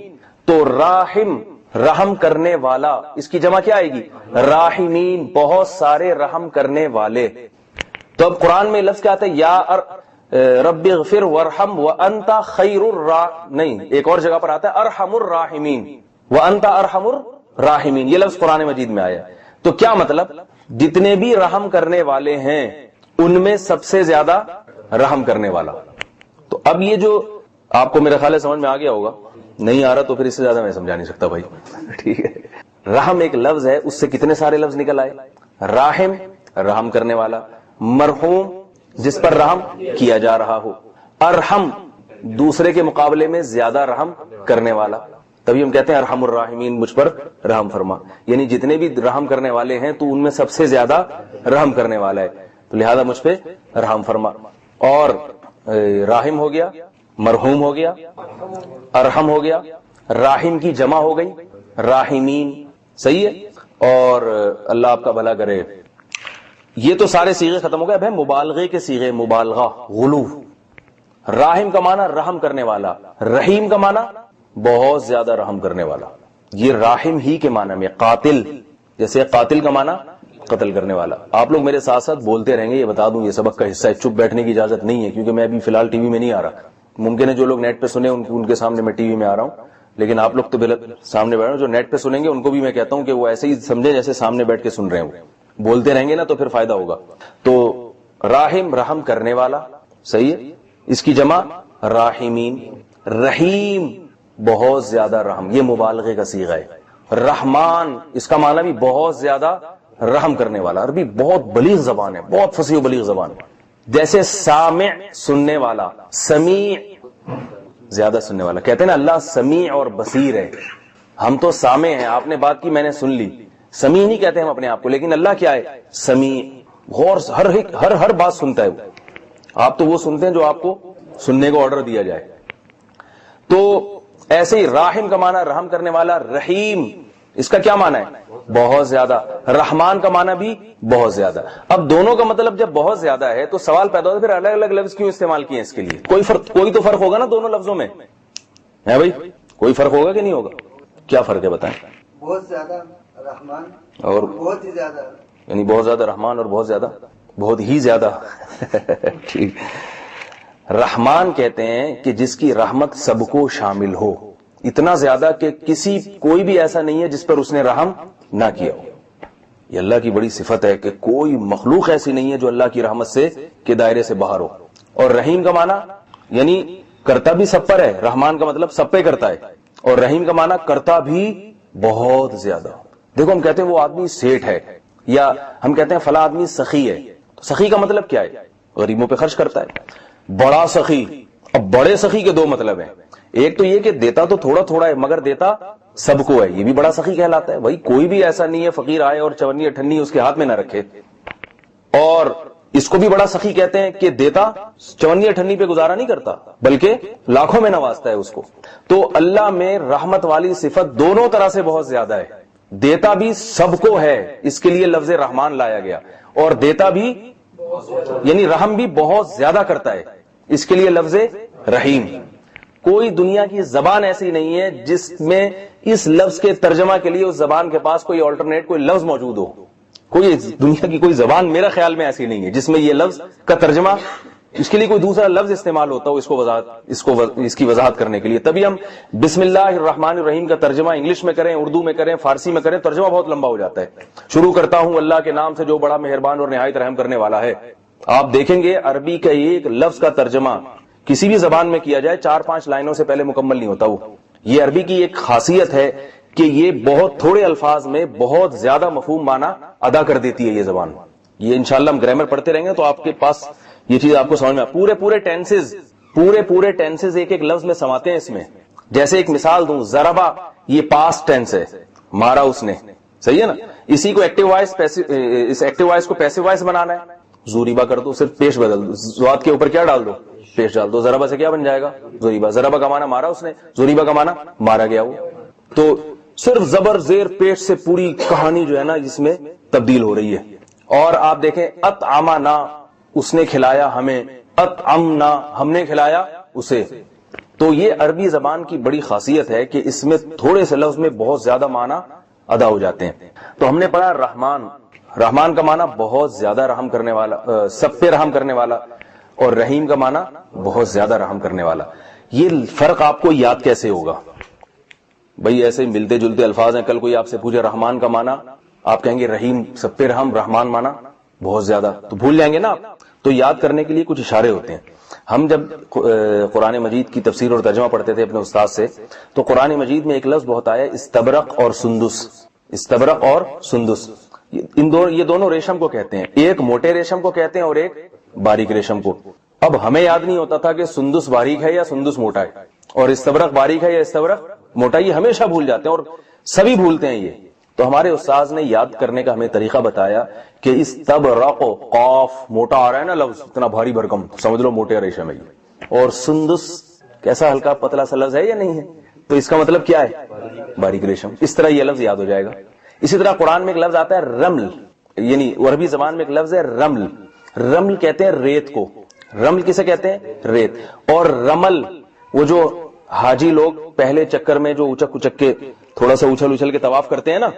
تو راحم رحم کرنے والا، اس کی جمع کیا آئے گی؟ راحمین. بہت سارے رحم کرنے والے. تو اب قرآن میں لفظ کیا آتا ہے؟ یا رب اغفر وارحم وانت خیر نہیں، ایک اور جگہ پر آتا ہے ارحم الراحمین وانت ارحم الراحمین. یہ لفظ قرآن مجید میں آیا. تو کیا مطلب؟ جتنے بھی رحم کرنے والے ہیں ان میں سب سے زیادہ رحم کرنے والا. تو اب یہ جو آپ کو میرا خیال ہے سمجھ میں آ گیا ہوگا، نہیں آ رہا تو پھر اس سے زیادہ میں سمجھا نہیں سکتا بھائی. ٹھیک ہے، رحم ایک لفظ ہے، اس سے کتنے سارے لفظ نکل آئے. راحم رحم کرنے والا، مرحوم جس پر رحم کیا جا رہا ہو، ارحم دوسرے کے مقابلے میں زیادہ رحم کرنے والا. تبھی ہم کہتے ہیں ارحم الراحمین، مجھ پر رحم فرما. یعنی جتنے بھی رحم کرنے والے ہیں تو ان میں سب سے زیادہ رحم کرنے والا ہے، تو لہذا مجھ پہ رحم فرما. اور راحم ہو گیا، مرحوم ہو گیا، ارحم ہو گیا، راحم کی جمع ہو گئی راحمین. صحیح ہے. اور اللہ آپ کا بھلا کرے. یہ تو سارے صیغے ختم ہو گئے. اب ہے مبالغے کے صیغے. مبالغہ، غلو. راحم کا معنی رحم کرنے والا، رحیم کا معنی بہت زیادہ رحم کرنے والا. یہ راحم ہی کے معنی میں. قاتل، جیسے قاتل کا معنی قتل کرنے والا. آپ لوگ میرے ساتھ ساتھ بولتے رہیں گے، یہ بتا دوں یہ سبق کا حصہ ہے، چپ بیٹھنے کی اجازت نہیں ہے کیونکہ میں ابھی فی الحال ٹی وی میں نہیں آ رہا. ممکن ہے جو لوگ نیٹ پہ سنے ان کے سامنے میں ٹی وی میں آ رہا ہوں، لیکن آپ لوگ تو سامنے بیٹھ رہے ہیں. جو نیٹ پہ سنیں گے ان کو بھی میں کہتا ہوں کہ وہ ایسے ہی سمجھے جیسے سامنے بیٹھ کے سن رہے ہیں. بولتے رہیں گے نا تو پھر فائدہ ہوگا. تو راحم رحم کرنے والا. صحیح ہے. اس کی جمع راحمین. رحیم بہت زیادہ رحم، یہ مبالغے کا صیغہ ہے. رحمان اس کا معنی بھی بہت زیادہ رحم کرنے والا. عربی بہت بلیغ زبان ہے، بہت فصیح و بلیغ زبان ہے. جیسے سامع سننے والا، سمیع زیادہ سننے والا. کہتے ہیں نا اللہ سمیع اور بصیر ہے. ہم تو سامع ہیں، آپ نے بات کی میں نے سن لی. سمیع نہیں کہتے ہم اپنے آپ کو، لیکن اللہ کیا ہے؟ سمیع. غور ہر بات سنتا ہے وہ. آپ تو وہ سنتے ہیں جو آپ کو سننے کو آرڈر دیا جائے. تو ایسے ہی راحم کا معنی رحم کرنے والا. رحیم اس کا کیا معنی ہے؟ بہت زیادہ. رحمان کا معنی بھی بہت زیادہ. اب دونوں کا مطلب جب بہت زیادہ ہے تو سوال پیدا ہوتا ہے پھر الگ الگ لفظ کیوں استعمال کیے اس کے لیے؟ کوئی تو فرق ہوگا نا دونوں لفظوں میں، ہے بھائی؟ کوئی فرق ہوگا کہ نہیں ہوگا؟ کیا فرق ہے بتائیں؟ بہت زیادہ رحمان اور بہت ہی زیادہ، یعنی بہت زیادہ رحمان اور بہت زیادہ بہت ہی زیادہ. ٹھیک. رحمان کہتے ہیں کہ جس کی رحمت سب کو شامل ہو، اتنا زیادہ کہ کوئی بھی ایسا نہیں ہے جس پر اس نے رحم نہ کیا ہو. یہ اللہ کی بڑی صفت ہے کہ کوئی مخلوق ایسی نہیں ہے جو اللہ کی رحمت سے کے دائرے سے باہر ہو. اور رحیم کا معنی یعنی کرتا بھی سب پر ہے. رحمان کا مطلب سب پہ کرتا ہے، اور رحیم کا معنی کرتا بھی بہت زیادہ. دیکھو ہم کہتے ہیں وہ آدمی سیٹھ ہے، یا ہم کہتے ہیں فلاں آدمی سخی ہے. تو سخی کا مطلب کیا ہے؟ غریبوں پہ خرچ کرتا ہے. بڑا سخی. اب بڑے سخی کے دو مطلب ہیں. ایک تو یہ کہ دیتا تو تھوڑا تھوڑا ہے مگر دیتا سب کو ہے، یہ بھی بڑا سخی کہلاتا ہے. بھائی کوئی بھی ایسا نہیں ہے فقیر آئے اور 54 58 اس کے ہاتھ میں نہ رکھے. اور اس کو بھی بڑا سخی کہتے ہیں کہ دیتا 54 پہ گزارا نہیں کرتا بلکہ لاکھوں میں نوازتا ہے اس کو. تو اللہ میں رحمت والی صفت دونوں طرح سے بہت زیادہ ہے. دیتا بھی سب کو ہے, اس کے لیے لفظ رحمان لایا گیا, اور دیتا بھی یعنی رحم بھی بہت زیادہ کرتا ہے, اس کے لیے لفظ رحیم. کوئی دنیا کی زبان ایسی نہیں ہے جس میں اس لفظ کے ترجمہ کے لیے اس زبان کے پاس کوئی آلٹرنیٹ کوئی لفظ موجود ہو. کوئی دنیا کی کوئی زبان میرا خیال میں ایسی نہیں ہے جس میں یہ لفظ کا ترجمہ اس کے لیے کوئی دوسرا لفظ استعمال ہوتا ہو اس کی وضاحت کرنے کے لیے. تبھی ہم بسم اللہ الرحمن الرحیم کا ترجمہ انگلش میں کریں, اردو میں کریں, فارسی میں کریں, ترجمہ بہت لمبا ہو جاتا ہے. شروع کرتا ہوں اللہ کے نام سے جو بڑا مہربان اور نہایت رحم کرنے والا ہے. آپ دیکھیں گے عربی کا ایک لفظ کا ترجمہ کسی بھی زبان میں کیا جائے 4-5 لائنوں سے پہلے مکمل نہیں ہوتا. وہ یہ عربی کی ایک خاصیت ہے کہ یہ بہت تھوڑے الفاظ میں بہت زیادہ مفہوم معنی ادا کر دیتی ہے یہ زبان. یہ انشاءاللہ ہم گرامر پڑھتے رہیں گے تو آپ کے پاس یہ چیز آپ کو سمجھ میں پورے ٹینسز ایک ایک لفظ میں سماتے ہیں اس میں. جیسے ایک مثال دوں, ضربا یہ پاسٹ ٹینس ہے, مارا اس نے, صحیح ہے نا. اسی کو ایکٹیو وائس, اس ایکٹیو وائس کو پیسو وائس بنانا ہے, زوریبا کر دو, صرف پیش بدل دو, زوات کے اوپر کیا ڈال دو, پیش ڈال دو. ضربا سے کیا بن جائے گا, زوریبا. ضربا کا معنی مارا اس نے, زوریبا کا معنی مارا گیا وہ. تو صرف زبر زیر پیش سے پوری کہانی جو ہے نا اس میں تبدیل ہو رہی ہے. اور آپ دیکھیں اطعمنا, اس نے کھلایا ہمیں, اطعمنا ہم نے کھلایا اسے. تو یہ عربی زبان کی بڑی خاصیت ہے کہ اس میں تھوڑے سے لفظ میں بہت زیادہ معنی ادا ہو جاتے ہیں. تو ہم نے پڑھا رحمان, رحمان کا معنی بہت زیادہ رحم کرنے والا, سب پہ رحم کرنے والا, اور رحیم کا معنی بہت زیادہ رحم کرنے والا. یہ فرق آپ کو یاد کیسے ہوگا بھائی؟ ایسے ملتے جلتے الفاظ ہیں. کل کوئی آپ سے پوچھے رحمان کا معنی, آپ کہیں گے رحیم سب پہ رحم, رحمان معنی بہت زیادہ, تو بھول جائیں گے نا آپ. تو یاد کرنے کے لیے کچھ اشارے ہوتے ہیں. ہم جب قرآن مجید کی تفسیر اور ترجمہ پڑھتے تھے اپنے استاد سے, تو قرآن مجید میں ایک لفظ بہت آیا, استبرق اور سندس. استبرق اور سندس یہ دونوں ریشم کو کہتے ہیں. ایک موٹے ریشم کو کہتے ہیں اور ایک باریک ریشم کو. اب ہمیں یاد نہیں ہوتا تھا کہ سندس باریک ہے یا سندس موٹا ہے, اور استبرق باریک ہے یا استبرق موٹا. یہ ہمیشہ بھول جاتے ہیں اور سبھی بھولتے ہیں یہ. تو ہمارے استاذ نے یاد کرنے کا ہمیں طریقہ بتایا کہ استبرق, قاف موٹا آ رہا ہے نا لفظ, اتنا بھاری بھرکم, سمجھ لو موٹے ریشم ہے. اور سندس کیسا ہلکا پتلا سا لفظ ہے یا نہیں ہے, تو اس کا مطلب کیا ہے, باریک ریشم. اس طرح یہ لفظ یاد ہو جائے گا. اسی طرح قرآن میں ایک لفظ آتا ہے رمل, یعنی عربی زبان میں ایک لفظ ہے رمل. رمل کہتے ہیں ریت کو. رمل کسے کہتے ہیں, ریت. اور رمل وہ جو حاجی لوگ پہلے چکر میں جو اچک اچک کے تھوڑا سا اچھل کے طواف کرتے ہیں نا,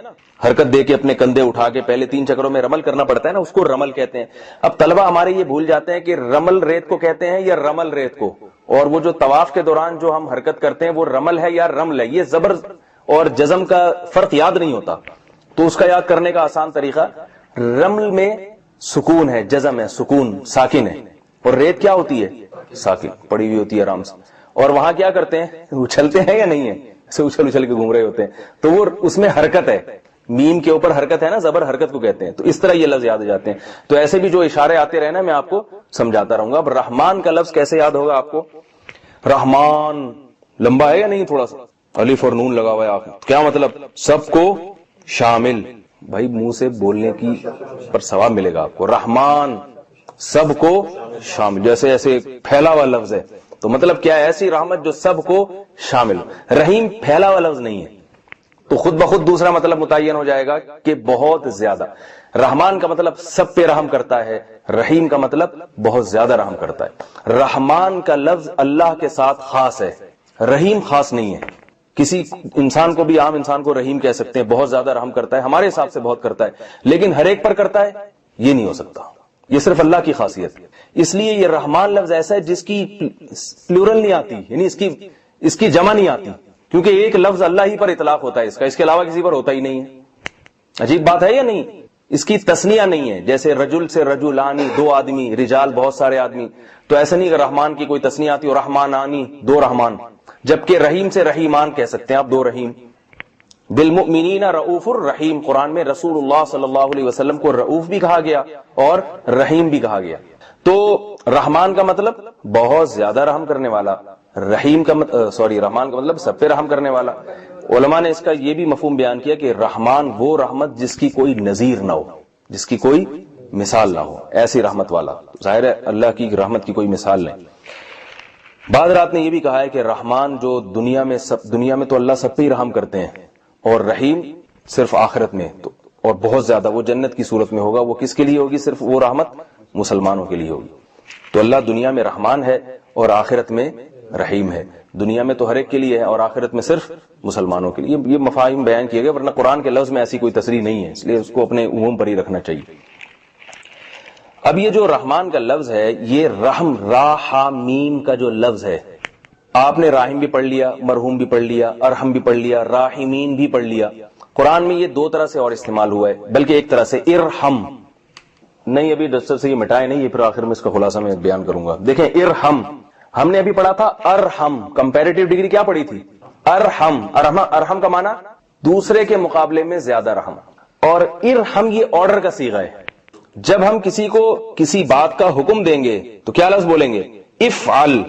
حرکت دے کے اپنے کندھے اٹھا کے پہلے 3 چکروں میں رمل کرنا پڑتا ہے نا, اس کو رمل کہتے ہیں. اب طلبہ ہمارے یہ بھول جاتے ہیں کہ رمل ریت کو کہتے ہیں یا رمل ریت کو, اور وہ جو طواف کے دوران جو ہم حرکت کرتے ہیں وہ رمل ہے یا رمل ہے. یہ زبر اور جزم کا فرق یاد نہیں ہوتا, تو اس کا یاد کرنے کا آسان طریقہ, رمل میں سکون ہے, جزم ہے, سکون ساکن ہے, اور ریت کیا ہوتی ہے, ساکن پڑی ہوئی ہوتی ہے آرام سے. اور وہاں کیا کرتے ہیں, اچھلتے ہیں یا نہیں ہے, اسے اچھل کے گھوم رہے ہوتے ہیں, تو وہ اس میں حرکت ہے, میم کے اوپر حرکت ہے نا, زبر حرکت کو کہتے ہیں. تو اس طرح یہ لفظ یاد ہو جاتے ہیں. تو ایسے بھی جو اشارے آتے رہے نا میں آپ کو سمجھاتا رہوں گا. اب رحمان کا لفظ کیسے یاد ہوگا آپ کو؟ رحمان لمبا ہے یا نہیں, تھوڑا سا الف اور نون لگا ہوا ہے آپ, کیا مطلب, سب کو شامل. بھائی منہ سے بولنے کی پر ثواب ملے گا آپ کو. رحمان سب کو شامل, جیسے ایسے پھیلا ہوا لفظ ہے, تو مطلب کیا ہے, ایسی رحمت جو سب کو شامل. رحیم پھیلا ہوا لفظ نہیں ہے, تو خود بخود دوسرا مطلب متعین ہو جائے گا کہ بہت زیادہ. رحمان کا مطلب سب پہ رحم کرتا ہے, رحیم کا مطلب بہت زیادہ رحم کرتا ہے. رحمان کا لفظ اللہ کے ساتھ خاص ہے, رحیم خاص نہیں ہے. کسی انسان کو بھی, عام انسان کو رحیم کہہ سکتے ہیں, بہت زیادہ رحم کرتا ہے, ہمارے حساب سے بہت کرتا ہے, لیکن ہر ایک پر کرتا ہے یہ نہیں ہو سکتا. یہ صرف اللہ کی خاصیت ہے. اس لیے یہ رحمان لفظ ایسا ہے جس کی پلورل نہیں آتی, یعنی اس کی جمع نہیں آتی, کیونکہ ایک لفظ اللہ ہی پر اطلاق ہوتا ہے, اس کے علاوہ کسی پر ہوتا ہی نہیں ہے. عجیب بات ہے یا نہیں؟ اس کی تسنیہ نہیں ہے, جیسے رجل سے رجلانی 2 آدمی, رجال بہت سارے آدمی, تو ایسا نہیں کہ رحمان کی کوئی تسنیہ آتی اور رحمانانی 2 رحمان, جبکہ رحیم سے رحیمان کہہ سکتے ہیں آپ, 2 رحیم. بالمؤمنین رؤوف الرحیم, قرآن میں رسول اللہ صلی اللہ علیہ وسلم کو رؤوف بھی کہا گیا اور رحیم بھی کہا گیا. تو رحمان کا مطلب بہت زیادہ رحم کرنے والا, رحیم کا رحمان کا مطلب سب پہ رحم کرنے والا. علماء نے اس کا یہ بھی مفہوم بیان کیا کہ رحمان وہ رحمت جس کی کوئی نظیر نہ ہو, جس کی کوئی مثال نہ ہو، ایسی رحمت والا. ظاہر ہے اللہ کی رحمت کی کوئی مثال نہیں. بعد رات نے یہ بھی کہا ہے کہ رحمان جو دنیا میں تو اللہ سب پہ ہی رحم کرتے ہیں، اور رحیم صرف آخرت میں تو، اور بہت زیادہ وہ جنت کی صورت میں ہوگا. وہ کس کے لیے ہوگی؟ صرف وہ رحمت مسلمانوں کے لیے ہوگی. تو اللہ دنیا میں رحمان ہے اور آخرت میں رحیم ہے. دنیا میں تو ہر ایک کے لیے ہے اور آخرت میں صرف مسلمانوں کے لیے. یہ مفاہیم بیان کیے گئے، ورنہ قرآن کے لفظ میں ایسی کوئی تصریح نہیں ہے، اس لیے اس کو اپنے عموم پر ہی رکھنا چاہیے. اب یہ جو رحمان کا لفظ ہے، یہ رحم را ہا میم کا جو لفظ ہے، آپ نے راحم بھی پڑھ لیا، مرحوم بھی پڑھ لیا، ارحم بھی پڑھ لیا، راحمین بھی پڑھ لیا. قرآن میں یہ دو طرح سے اور استعمال ہوا ہے، بلکہ ایک طرح سے ارحم نہیں. ابھی دستر سے یہ مٹائے نہیں، یہ پھر آخر میں اس کا خلاصہ میں بیان کروں گا. دیکھیں ارحم ہم نے ابھی پڑھا تھا، ارحم کمپیریٹیو ڈگری کیا پڑھی تھی؟ ارحم. ارحم کا معنی دوسرے کے مقابلے میں زیادہ رحم، اور ارحم یہ آرڈر کا صیغہ ہے. جب ہم کسی کو کسی بات کا حکم دیں گے تو کیا لفظ بولیں گے؟ افعل.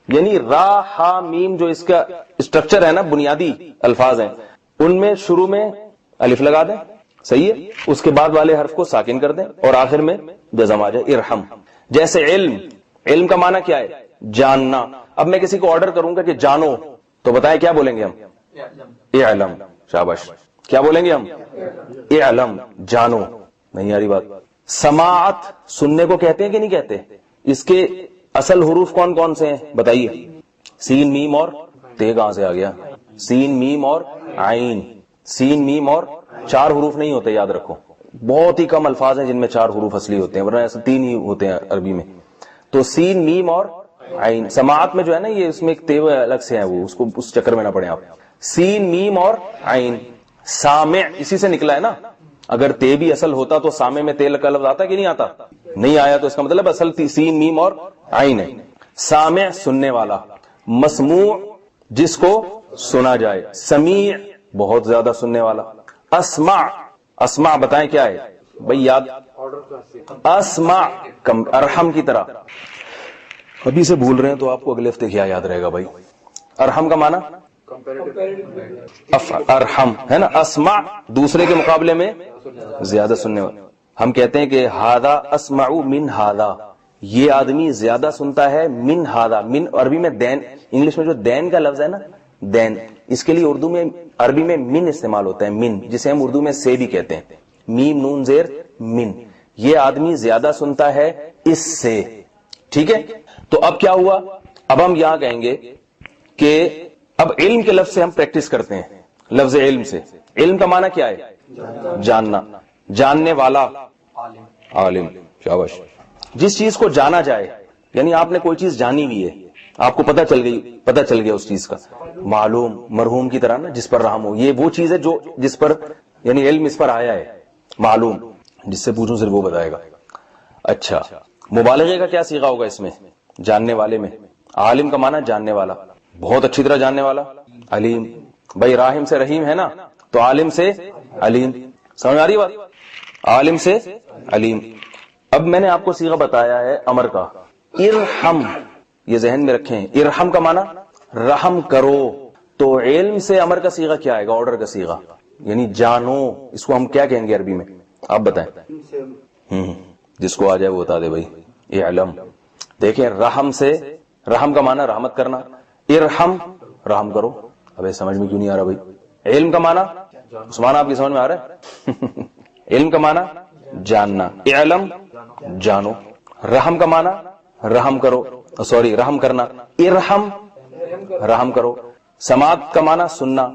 یعنی را ہا میم جو اس کا اسٹرکچر ہے نا، بنیادی الفاظ ہیں، ان میں شروع میں الف لگا دیں، صحیح ہے، اس کے بعد والے حرف کو ساکن کر دیں اور آخر میں جزم آ جائے، ارحم. جیسے علم، علم کا معنی کیا ہے؟ جاننا. اب میں کسی کو آرڈر کروں گا کہ جانو، تو بتائیں کیا بولیں گے ہم؟ اعلم. شاباش. کیا بولیں گے ہم؟ اعلم، جانو. نہیں آ رہی بات؟ سماعت سننے کو کہتے ہیں کہ نہیں کہتے؟ اس کے اصل حروف کون کون سے ہیں بتائیے؟ سین میم اور تے. کہاں سے آ گیا؟ سین میم اور عین. سین میم اور 4 حروف نہیں ہوتے، یاد رکھو. بہت ہی کم الفاظ ہیں جن میں 4 حروف اصلی ہوتے ہیں، ورنہ ایسے 3 ہی ہوتے ہیں عربی میں. تو سین میم اور عین. سماعت میں جو ہے نا، یہ اس میں ایک تے الگ سے ہیں، وہ اس کو اس چکر میں نہ پڑے آپ. سین میم اور عین. سامع اسی سے نکلا ہے نا. اگر تے بھی اصل ہوتا تو سامع میں تے کا لفظ آتا کہ نہیں آتا؟ نہیں آیا، تو اس کا مطلب اصل سین میم اور عین ہے. سامع سننے والا. مسموع جس کو سنا جائے. سمیع بہت زیادہ سننے والا. اسمع، اسمع بتائیں کیا ہے بھائی؟ یاد. اسمع ارحم کی طرح. ابھی سے بھول رہے ہیں تو آپ کو اگلے ہفتے کیا یاد رہے گا بھائی؟ ارحم کا معنی ارحم ہے نا. اسمع دوسرے کے مقابلے میں زیادہ سننے والا. ہم کہتے ہیں کہ ہاذا اسمع من ہاذا، یہ آدمی زیادہ سنتا ہے من ہاذا. من عربی میں دین، انگلش میں جو دین کا لفظ ہے نا، دین، اس کے لیے اردو میں عربی میں من استعمال ہوتا ہے. من جسے ہم اردو میں سے بھی کہتے ہیں، میم نون زیر من. یہ آدمی زیادہ سنتا ہے اس سے. ٹھیک ہے. تو اب کیا ہوا؟ اب ہم یہاں کہیں گے کہ اب علم کے لفظ سے ہم پریکٹس کرتے ہیں. لفظ علم سے، علم کا معنی کیا ہے؟ جاننا. جاننے والا، عالم. شاباش. جس چیز کو جانا جائے، یعنی آپ نے کوئی چیز جانی ہوئی ہے، آپ کو پتہ چل گیا اس چیز کا. معلوم، مرحوم کی طرح نا، جس پر رحم ہو. یہ وہ چیز ہے جو جس پر یعنی علم اس پر آیا ہے. معلوم، جس سے پوچھوں صرف وہ بتائے گا. اچھا، مبالغے کا کیا صیغہ ہوگا اس میں؟ جاننے والے میں. عالم کا معنی جاننے والا، بہت اچھی طرح جاننے والا. علیم، بھائی راحم سے رحیم ہے نا، تو عالم سے علیم. سمجھ آ رہی بات؟ عالم سے علیم. اب میں نے آپ کو صیغہ بتایا ہے امر کا، ارحم. یہ ذہن میں رکھیں، ارحم کا معنی رحم کرو. تو علم سے امر کا صیغہ کیا آئے گا؟ آرڈر کا صیغہ، یعنی جانو. اس کو ہم کیا کہیں گے عربی میں؟ آپ بتائیں. جس کو آ جائے وہ بتا دے بھائی. علم. دیکھیں، رحم سے، رحم کا معنی رحمت کرنا، ارحم رحم کرو. ابھی سمجھ میں کیوں نہیں آ رہا بھائی؟ علم کا معنی عثمان آپ کی سمجھ میں آ رہا ہے؟ علم کا معنی جاننا، علم جانو. رحم کا معنی رحم کرو، سوری رحم کرنا، ارحم رحم کرو. سماعت کا معنی سننا.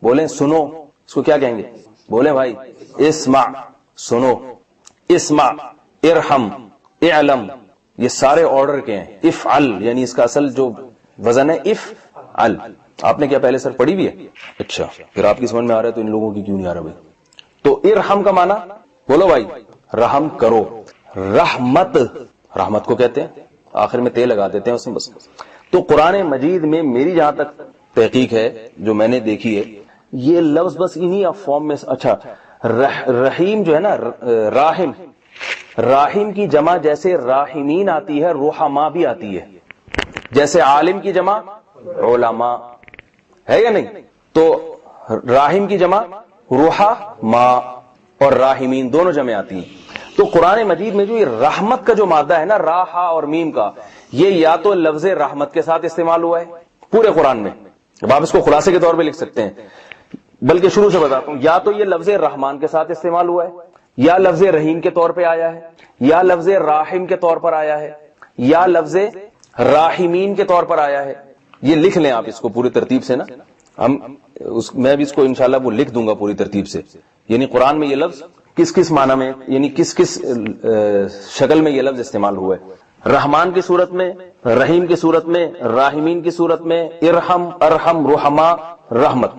بولیں سنو، اس کو کیا کہیں گے؟ بولیں بھائی اسمع، سنو. اسمع، ارحم، اعلم، یہ سارے آرڈر کے ہیں. افعل یعنی اس کا اصل جو وزن ہے افعل. آپ نے کیا پہلے سر پڑھی بھی ہے؟ اچھا، پھر آپ کی سمجھ میں آ رہا ہے تو ان لوگوں کی کیوں نہیں آ رہا بھائی؟ تو ارحم کا معنی بولو بھائی، رحم کرو. رحمت، رحمت کو کہتے ہیں، آخر میں تے لگا دیتے ہیں اس میں بس. تو قرآن مجید میں میری جہاں تک تحقیق ہے، جو میں نے دیکھی ہے، یہ لفظ بس انہی فارم میں. اچھا، رحیم جو ہے نا، راحم، راحم کی جمع جیسے راحمین آتی ہے، رحماء بھی آتی ہے. جیسے عالم کی جمع علماء ہے یا نہیں؟ تو راحم کی جمع رحماء اور راحمین دونوں جمع آتی ہیں. تو قرآن مجید میں جو یہ رحمت کا جو مادہ ہے نا، را ہا اور میم کا، یہ یا تو لفظ رحمت کے ساتھ استعمال ہوا ہے پورے قرآن میں، اب آپ اس کو خلاصے کے طور پہ لکھ سکتے ہیں، بلکہ شروع سے بتاتا ہوں، یا تو یہ لفظ رحمان کے ساتھ استعمال ہوا ہے، یا لفظ رحیم کے طور پہ آیا ہے، یا لفظ راحم کے طور پر آیا ہے، یا لفظ راحمین کے طور پر آیا ہے. یہ لکھ لیں آپ اس کو پوری ترتیب سے نا، میں بھی اس کو انشاءاللہ وہ لکھ دوں گا پوری ترتیب سے، یعنی قرآن میں یہ لفظ کس کس معنی میں، یعنی کس کس شکل میں یہ لفظ استعمال ہوا ہے. رحمان کی صورت میں، رحیم کی صورت میں، راحمین کی صورت میں، ارحم، ارحم، رحما، رحمت.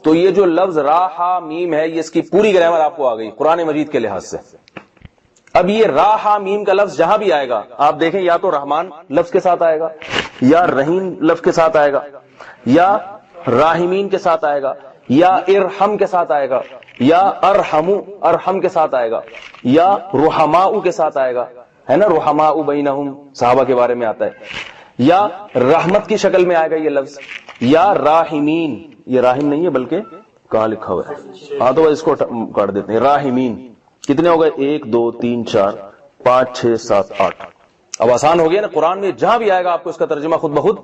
تو یہ جو لفظ را ہا میم ہے، یہ اس کی پوری گرامر آپ کو آ گئی قرآن مجید کے لحاظ سے. اب یہ را ہا میم کا لفظ جہاں بھی آئے گا آپ دیکھیں، یا تو رحمان لفظ کے ساتھ آئے گا، یا رحیم لفظ کے ساتھ آئے گا، یا راحمین کے ساتھ آئے گا، یا ارحم کے ساتھ آئے گا، یا ارحمو ارحم کے ساتھ آئے گا، یا رحماؤ کے ساتھ آئے گا، ہے نا، رحماؤ بینہم صحابہ کے بارے میں آتا ہے، یا رحمت کی شکل میں آئے گا یہ لفظ، یا راحمین، یہ راحم نہیں ہے بلکہ کہاں لکھا ہوا ہے، ہاں تو اس کو کاٹ دیتے ہیں. راحمین کتنے ہو گئے؟ 1 2 3 4 5 6 7 8. اب آسان ہو گیا نا، قرآن میں جہاں بھی آئے گا آپ کو اس کا ترجمہ خود بخود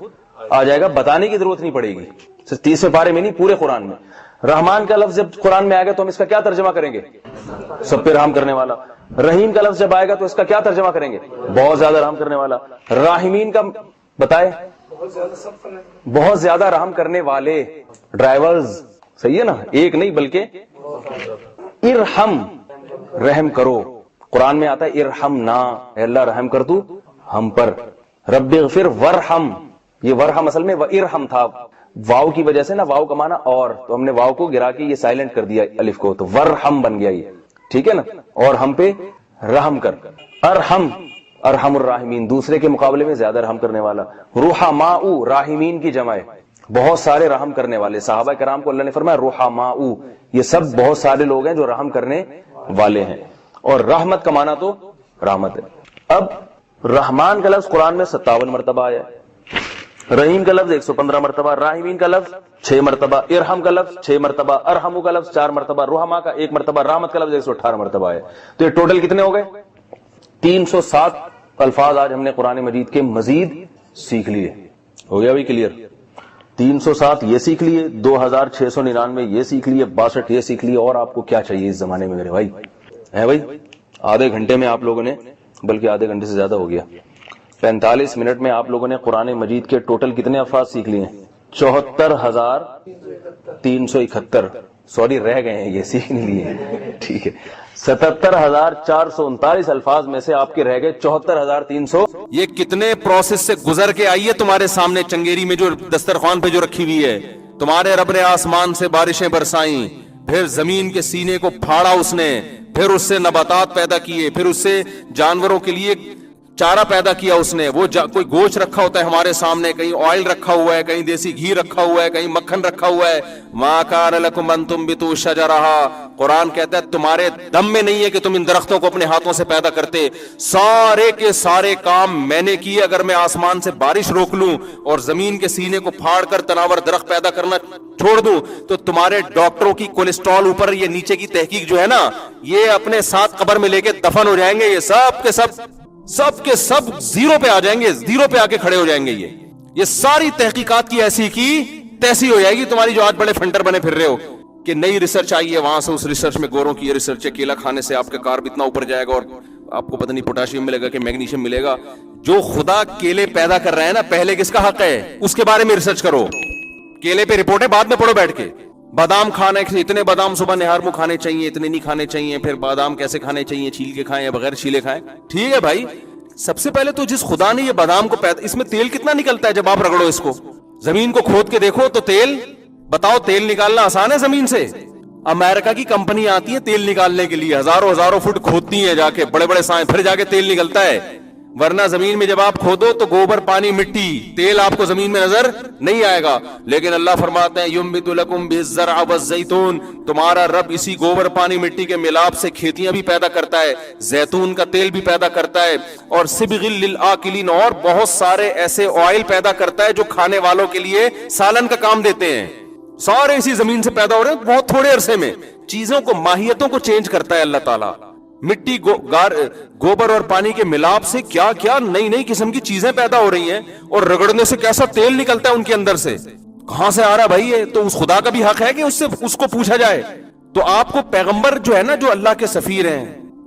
آ جائے گا، بتانے کی ضرورت نہیں پڑے گی، صرف 30 پارے میں نہیں پورے قرآن میں. رحمان کا لفظ جب قرآن میں آئے گا تو ہم اس کا کیا ترجمہ کریں گے؟ سب پہ رحم کرنے والا. رحیم کا لفظ جب آئے گا تو اس کا کیا ترجمہ کریں گے؟ بہت زیادہ رحم کرنے والا. راحمین کا بتائے؟ بہت زیادہ رحم کرنے والے. ڈرائیورز، صحیح ہے نا، ایک نہیں بلکہ ارحم، رحم کرو. قرآن میں آتا ہے ارحمنا، اے اللہ رحم کر تو ہم پر. رب اغفر ورحم، یہ ورحم اصل میں ارحم تھا، واو کی وجہ سے نا، واو کا معنی اور، تو ہم نے واو کو گرا کے یہ سائلنٹ کر دیا الف کو، تو ورحم بن گیا یہ، ٹھیک ہے نا، اور ہم پہ رحم کر. ارحم، ارحم الراحمین، دوسرے کے مقابلے میں زیادہ رحم کرنے والا. رحماؤ، راحمین کی جمع ہے، بہت سارے رحم کرنے والے. صحابہ کرام کو اللہ نے فرمایا رحماؤ، یہ سب بہت سارے لوگ ہیں جو رحم کرنے والے ہیں. اور رحمت کا معنی تو رحمت ہے. اب رحمان کا لفظ قرآن میں 57 مرتبہ آیا ہے، رحیم کا لفظ 115 مرتبہ، راحمین کا لفظ 6 مرتبہ، ارحم کا لفظ 6 مرتبہ، ارحمو کا لفظ 4 مرتبہ، رحما کا 1 مرتبہ، رحمت کا لفظ 118 مرتبہ ہے. تو یہ ٹوٹل کتنے ہو گئے؟ 307 الفاظ آج ہم نے قرآن مجید کے مزید سیکھ لیے. ہو گیا بھی کلیئر؟ 307 یہ سیکھ لیے، 2699 یہ سیکھ لیے، 62 یہ سیکھ لیے. اور آپ کو کیا چاہیے اس زمانے میں میرے بھائی؟ ہے بھائی، آدھے گھنٹے میں آپ لوگوں نے، بلکہ آدھے گھنٹے سے زیادہ ہو گیا، 45 منٹ میں آپ لوگوں نے قرآن مجید کے ٹوٹل کتنے الفاظ سیکھ لیے ہیں؟ 74,371. سوری رہ گئے ہیں، یہ سیکھ نہیں لیے، ٹھیک ہے. 77,439 الفاظ میں سے آپ کے رہ گئے 74,300. یہ کتنے پروسیس سے گزر کے آئی ہے تمہارے سامنے چنگیری میں جو دسترخوان پہ جو رکھی ہوئی ہے. تمہارے رب نے آسمان سے بارشیں برسائیں، پھر زمین کے سینے کو پھاڑا اس نے، پھر اس سے نباتات پیدا کیے، پھر اس سے جانوروں کے لیے چارہ پیدا کیا اس نے. وہ کوئی گوشت رکھا ہوتا ہے ہمارے سامنے، کہیں آئل رکھا ہوا ہے، کہیں دیسی گھی رکھا ہوا ہے، کہیں مکھن رکھا ہوا ہے. ما کان لکم ان تنبتوا شجرہا، قرآن کہتا ہے تمہارے دم میں نہیں ہے کہ تم ان درختوں کو اپنے ہاتھوں سے پیدا کرتے. سارے کے سارے کام میں نے کیے. اگر میں آسمان سے بارش روک لوں اور زمین کے سینے کو پھاڑ کر تناور درخت پیدا کرنا چھوڑ دوں تو تمہارے ڈاکٹروں کی کولیسٹرول اوپر، یہ نیچے کی تحقیق جو ہے نا، یہ اپنے ساتھ قبر میں لے کے دفن ہو جائیں گے. یہ سب کے سب زیرو پہ آ جائیں گے، زیرو پہ آ کے کھڑے ہو جائیں گے. یہ ساری تحقیقات کی ایسی کی تیسی ہو جائے گی تمہاری، جو آج بڑے فنٹر بنے پھر رہے ہو کہ نئی ریسرچ آئی ہے، وہاں سے اس ریسرچ میں گوروں کی یہ ریسرچ ہے، کیلا کھانے سے آپ کا کارب اتنا اوپر جائے گا اور آپ کو پتہ نہیں پوٹاشیم ملے گا کہ میگنیشیم ملے گا. جو خدا کیلے پیدا کر رہے ہیں نا، پہلے کس کا حق ہے؟ اس کے بارے میں ریسرچ کرو. کیلے پہ رپورٹیں بعد میں پڑھو بیٹھ کے. بادام کھانے، اتنے بادام صبح نہار میں کھانے چاہیے، اتنے نہیں کھانے چاہیے. پھر بادام کیسے کھانے چاہیے، چھیل کے کھائیں یا بغیر چھیلے کھائیں. ٹھیک ہے بھائی، سب سے پہلے تو جس خدا نے یہ بادام کو پیدا، اس میں تیل کتنا نکلتا ہے جب آپ رگڑو اس کو، زمین کو کھود کے دیکھو تو تیل، بتاؤ تیل نکالنا آسان ہے زمین سے؟ امریکہ کی کمپنی آتی ہے تیل نکالنے کے لیے، ہزاروں فٹ کھودتی ہیں جا کے، بڑے بڑے سائیں، پھر جا کے تیل نکلتا ہے. ورنہ زمین میں جب آپ کھودو تو گوبر، پانی، مٹی، تیل آپ کو زمین میں نظر نہیں آئے گا. لیکن اللہ فرماتے ہیں ینبت لکم بالزرع والزیتون، تمہارا رب اسی گوبر، پانی، مٹی کے ملاپ سے کھیتیاں بھی پیدا کرتا ہے، زیتون کا تیل بھی پیدا کرتا ہے، اور صبغ للآکلین، اور بہت سارے ایسے آئل پیدا کرتا ہے جو کھانے والوں کے لیے سالن کا کام دیتے ہیں. سارے اسی زمین سے پیدا ہو رہے ہیں بہت تھوڑے عرصے میں. چیزوں کو، ماہیتوں کو چینج کرتا ہے اللہ تعالیٰ. مٹی گوبر اور پانی کے ملاپ سے کیا کیا نئی نئی قسم کی چیزیں پیدا ہو رہی ہیں, اور رگڑنے سے کیسا تیل نکلتا ہے ان کے اندر سے, کہاں سے آ رہا بھائی یہ؟ تو اس خدا کا بھی حق ہے کہ اس کو پوچھا جائے. تو آپ کو پیغمبر جو ہے نا, جو اللہ کے سفیر ہیں,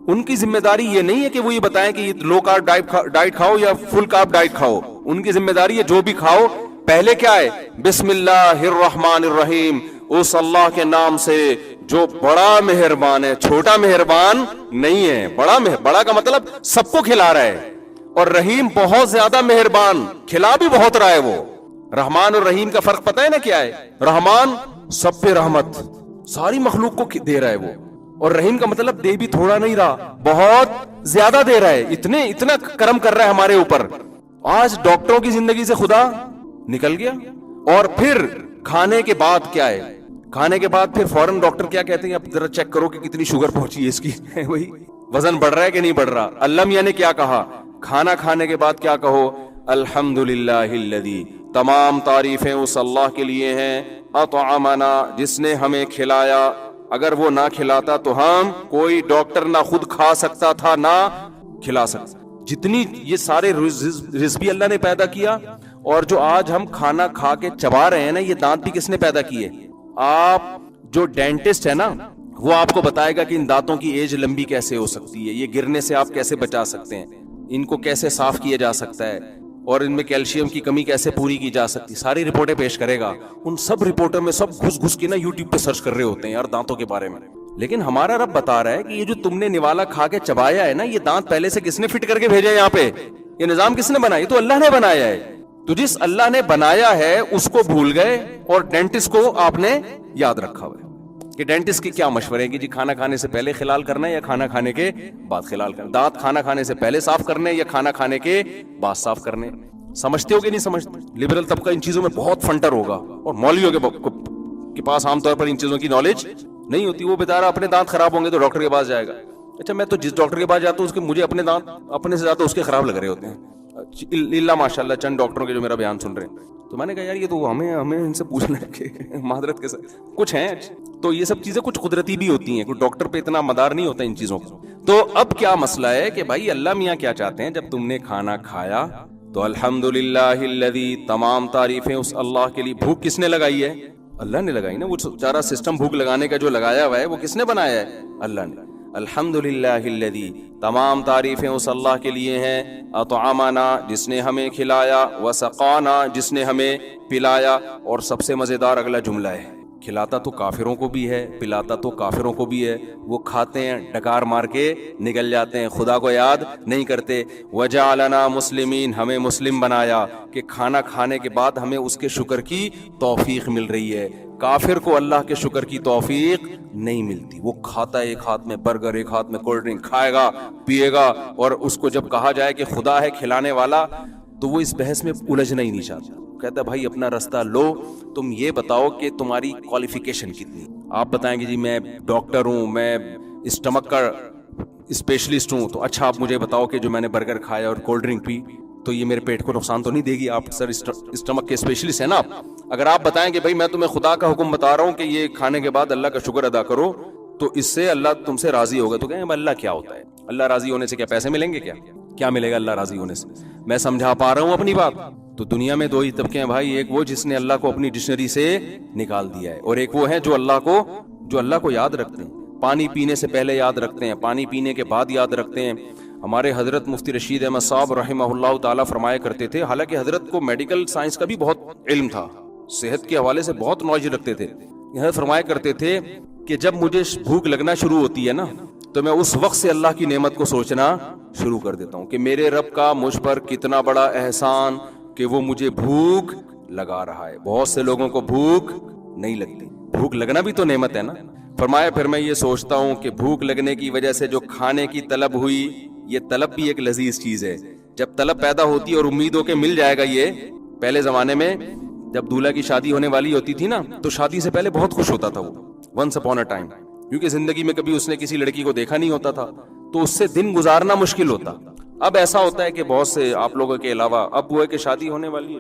ان کی ذمہ داری یہ نہیں ہے کہ وہ یہ بتائیں کہ یہ لو کارب ڈائٹ کھاؤ یا فل کارب ڈائٹ کھاؤ. ان کی ذمہ داری ہے جو بھی کھاؤ پہلے کیا ہے, بسم اللہ الرحمن الرحیم, اس اللہ کے نام سے جو بڑا مہربان ہے, چھوٹا مہربان نہیں ہے. بڑا کا مطلب سب کو کھلا رہا ہے, اور رحیم بہت زیادہ مہربان, کھلا بھی بہت رہا ہے وہ. رحمان اور رحیم کا فرق پتہ ہے نا کیا ہے؟ رحمان سب پہ رحمت, ساری مخلوق کو دے رہا ہے وہ, اور رحیم کا مطلب دے بھی تھوڑا نہیں رہا, بہت زیادہ دے رہا ہے, اتنا کرم کر رہا ہے ہمارے اوپر. آج ڈاکٹروں کی زندگی سے خدا نکل گیا. اور پھر کھانے کے بعد کیا ہے؟ کھانے کے بعد پھر فوراً ڈاکٹر کیا کہتے ہیں, اب ذرا چیک کرو کہ کتنی شوگر پہنچی ہے اس کی, وہی وزن بڑھ رہا ہے کہ نہیں بڑھ رہا. اللہ میاں نے کیا کہا کھانا کھانے کے بعد؟ کیا کہو, الحمدللہ الذی, تمام تعریفیں اس اللہ کے لیے ہیں, اطعمنا, جس نے ہمیں کھلایا. اگر وہ نہ کھلاتا تو ہم, کوئی ڈاکٹر نہ خود کھا سکتا تھا نہ کھلا سکتا. جتنی یہ سارے رزق بھی اللہ نے پیدا کیا, اور جو آج ہم کھانا کھا کے چبا رہے ہیں نا, یہ دانت بھی کس نے پیدا کیے؟ آپ جو ڈینٹسٹ ہے نا, وہ آپ کو بتائے گا کہ ان دانتوں کی ایج لمبی کیسے ہو سکتی ہے, یہ گرنے سے آپ کیسے بچا سکتے ہیں, ان کو کیسے صاف کیا جا سکتا ہے, اور ان میں کیلشیم کی کمی کیسے پوری کی جا سکتی, ساری رپورٹیں پیش کرے گا. ان سب رپورٹوں میں سب گھس کے نا یوٹیوب پہ سرچ کر رہے ہوتے ہیں یار دانتوں کے بارے میں. لیکن ہمارا رب بتا رہا ہے کہ یہ جو تم نے نوالا کھا کے چبایا ہے نا, یہ دانت پہلے سے کس نے فٹ کر کے بھیجا یہاں پہ؟ یہ نظام کس نے بنایا؟ تو اللہ نے بنایا ہے. تو جس اللہ نے بنایا ہے اس کو بھول گئے, اور ڈینٹسٹ کو آپ نے یاد رکھا ہوا ہے کہ ڈینٹسٹ کے کیا مشورے ہیں کہ جی کھانا کھانے سے پہلے خلال کرنا ہے یا کھانا کھانے کے بعد خلال کرنا, دانت کھانا کھانے سے پہلے صاف کرنے یا کھانا کھانے کے بعد صاف کرنے. سمجھتے ہو کہ نہیں سمجھتے؟ لبرل طبقہ ان چیزوں میں بہت فنٹر ہوگا, اور مولویوں کے پاس عام طور پر ان چیزوں کی نالج نہیں ہوتی. وہ بیچارہ اپنے دانت خراب ہوں گے تو ڈاکٹر کے پاس جائے گا. اچھا میں تو جس ڈاکٹر کے پاس جاتا ہوں اس کے مجھے اپنے دانت اپنے سے زیادہ اس کے خراب لگ رہے ہوتے ہیں, اللہ ماشاء اللہ چند ڈاکٹروں کے جو میرا بیان سن رہے ہیں. تو میں نے کہا یار یہ تو ہمیں ان سے پوچھنا ہے کہ معذرت کے ساتھ کچھ ہیں. تو یہ سب چیزیں کچھ قدرتی بھی ہوتی ہیں, کوئی ڈاکٹر پہ اتنا مدار نہیں ہوتا ان چیزوں کا. تو اب کیا مسئلہ ہے کہ بھائی اللہ میاں کیا چاہتے ہیں, جب تم نے کھانا کھایا تو الحمدللہ الذی, تمام تعریفیں اس اللہ کے لیے. بھوک کس نے لگائی ہے؟ اللہ نے لگائی نا. وہ سارا سسٹم بھوک لگانے کا جو لگایا ہوا ہے وہ کس نے بنایا ہے؟ اللہ نے. الحمدللہ الذی, تمام تعریفیں اس اللہ کے لیے ہیں, اطعمنا, جس نے ہمیں کھلایا, وسقانا, جس نے ہمیں پلایا. اور سب سے مزیدار اگلا جملہ ہے, کھلاتا تو کافروں کو بھی ہے, پلاتا تو کافروں کو بھی ہے. وہ کھاتے ہیں, ڈکار مار کے نکل جاتے ہیں, خدا کو یاد نہیں کرتے. وجعلنا مسلمین, ہمیں مسلم بنایا کہ کھانا کھانے کے بعد ہمیں اس کے شکر کی توفیق مل رہی ہے. کافر کو اللہ کے شکر کی توفیق نہیں ملتی. وہ کھاتا ہے, ایک ہاتھ میں برگر, ایک ہاتھ میں کولڈ ڈرنک, کھائے گا پیے گا, اور اس کو جب کہا جائے کہ خدا ہے کھلانے والا تو وہ اس بحث میں الجھنا ہی نہیں چاہتا. کہتا ہے بھائی اپنا رستہ لو, تم یہ بتاؤ کہ تمہاری کوالیفیکیشن کتنی. آپ بتائیں گے جی میں ڈاکٹر ہوں, میں اسٹمک کا اسپیشلسٹ ہوں, تو اچھا آپ مجھے بتاؤ کہ جو میں نے برگر کھایا اور کولڈ ڈرنک پی تو یہ میرے پیٹ کو نقصان تو نہیں دے گی؟ آپ سر اسٹمک کے اسپیشلسٹ ہیں نا آپ. اگر آپ بتائیں کہ بھائی میں تمہیں خدا کا حکم بتا رہا ہوں کہ یہ کھانے کے بعد اللہ کا شکر ادا کرو تو اس سے اللہ تم سے راضی ہوگا, تو کہیں اللہ کیا ہوتا ہے؟ اللہ راضی ہونے سے کیا پیسے ملیں گے؟ کیا ملے گا اللہ راضی ہونے سے؟ میں سمجھا پا رہا ہوں اپنی بات؟ تو دنیا میں دو ہی طبقے ہیں بھائی, ایک وہ جس نے اللہ کو اپنی ڈکشنری سے نکال دیا ہے, اور ایک وہ ہے جو اللہ کو یاد رکھتے ہیں, پانی پینے سے پہلے یاد رکھتے ہیں, پانی پینے کے بعد یاد رکھتے ہیں. ہمارے حضرت مفتی رشید احمد صاحب رحمہ اللہ تعالیٰ فرمایا کرتے تھے, حالانکہ حضرت کو میڈیکل سائنس کا بھی بہت علم تھا, صحت کے حوالے سے بہت نالج رکھتے تھے. یہ فرمایا کرتے تھے کہ جب مجھے بھوک لگنا شروع ہوتی ہے نا تو میں اس وقت سے اللہ کی نعمت کو سوچنا شروع کر دیتا ہوں کہ میرے رب کا مجھ پر کتنا بڑا احسان کہ وہ مجھے بھوک لگا رہا ہے. بہت سے لوگوں کو بھوک نہیں لگتی, بھوک لگنا بھی تو نعمت ہے نا. فرمایا پھر میں یہ سوچتا ہوں کہ بھوک لگنے کی وجہ سے جو کھانے کی طلب ہوئی, یہ طلب بھی ایک لذیذ چیز ہے. جب طلب پیدا ہوتی ہے اور امید ہو کہ مل جائے گا, یہ پہلے زمانے میں جب دولہا کی شادی ہونے والی ہوتی تھی نا تو شادی سے پہلے بہت خوش ہوتا تھا وہ, ونس اپون اے ٹائم, کیونکہ زندگی میں کبھی اس نے کسی لڑکی کو دیکھا نہیں ہوتا تھا تو اس سے دن گزارنا مشکل ہوتا. اب ایسا ہوتا ہے کہ بہت سے آپ لوگوں کے علاوہ اب وہ ہے کہ شادی ہونے والی ہے,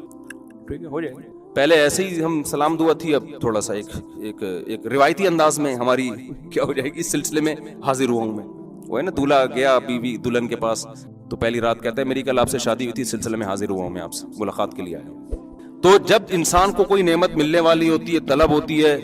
ٹھیک ہے ہو جائے گی. پہلے ایسے ہی ہم سلام دعا تھی, اب تھوڑا سا ایک روایتی انداز میں ہماری کیا ہو جائے گی, اس سلسلے میں حاضر ہوا ہوں میں. وہ ہے نا دولہا گیا بیوی دلہن کے پاس تو پہلی رات کہتا ہے میری کل آپ سے شادی ہوئی تھی، اس سلسلے میں حاضر ہوا ہوں میں آپ سے ملاقات کے لیے آیا ہوں۔ تو جب انسان کو کوئی نعمت ملنے والی ہوتی ہے، طلب ہوتی ہے،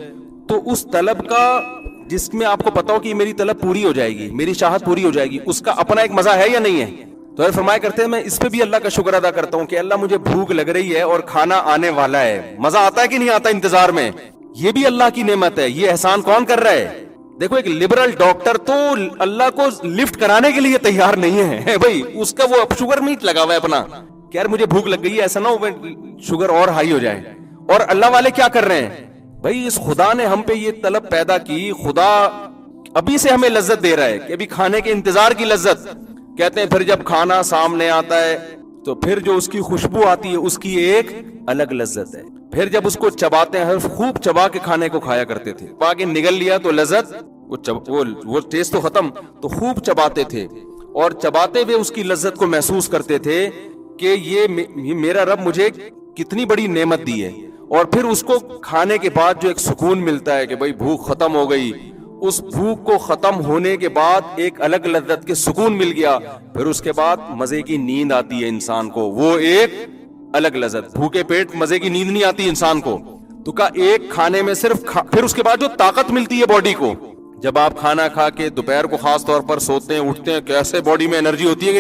تو اس طلب کا جس میں آپ کو پتا ہو کہ میری طلب پوری ہو جائے گی، میری چاہت پوری ہو جائے گی، اس کا اپنا ایک مزہ ہے یا نہیں ہے؟ تو فرمایا کرتے ہیں میں اس پہ بھی اللہ کا شکر ادا کرتا ہوں کہ اللہ مجھے بھوک لگ رہی ہے اور کھانا آنے والا ہے، مزہ آتا ہے کہ نہیں آتا انتظار میں؟ یہ بھی اللہ کی نعمت ہے۔ یہ احسان کون کر رہا ہے؟ دیکھو ایک لبرل ڈاکٹر تو اللہ کو لفٹ کرانے کے لیے تیار نہیں ہے بھائی، اس کا وہ شوگر میٹ لگا ہوا ہے اپنا کہ یار مجھے بھوک لگ گئی ہے، ایسا نہ ہو شوگر اور ہائی ہو جائے۔ اور اللہ والے کیا کر رہے ہیں بھائی؟ اس خدا نے ہم پہ یہ طلب پیدا کی، خدا ابھی سے ہمیں لذت دے رہا ہے کہ ابھی کھانے کے انتظار کی لذت۔ کہتے ہیں پھر جب کھانا سامنے آتا ہے تو پھر جو اس کی خوشبو آتی ہے اس کی ایک الگ لذت ہے۔ پھر جب اس کو چباتے ہیں، خوب چبا کے کھانے کو کھایا کرتے تھے، چبا کے نگل لیا تو لذت، وہ ٹیسٹ تو ختم، تو خوب چباتے تھے اور چباتے ہوئے اس کی لذت کو محسوس کرتے تھے کہ یہ میرا رب مجھے کتنی بڑی نعمت دی ہے۔ اور پھر اس کو کھانے کے بعد جو ایک سکون ملتا ہے کہ بھائی بھوک ختم ہو گئی، اس بھوک کو ختم ہونے کے بعد ایک الگ لذت کے سکون مل گیا، پھر اس کے بعد مزے کی نیند آتی ہے انسان کو، وہ ایک الگ لذت۔ بھوکے پیٹ مزے کی نیند نہیں آتی انسان کو، تو کا ایک کھانے میں صرف پھر اس کے بعد جو طاقت ملتی ہے باڈی کو، جب آپ کھانا کھا کے دوپہر کو خاص طور پر سوتے ہیں اٹھتے ہیں، کیسے باڈی میں انرجی ہوتی ہے کہ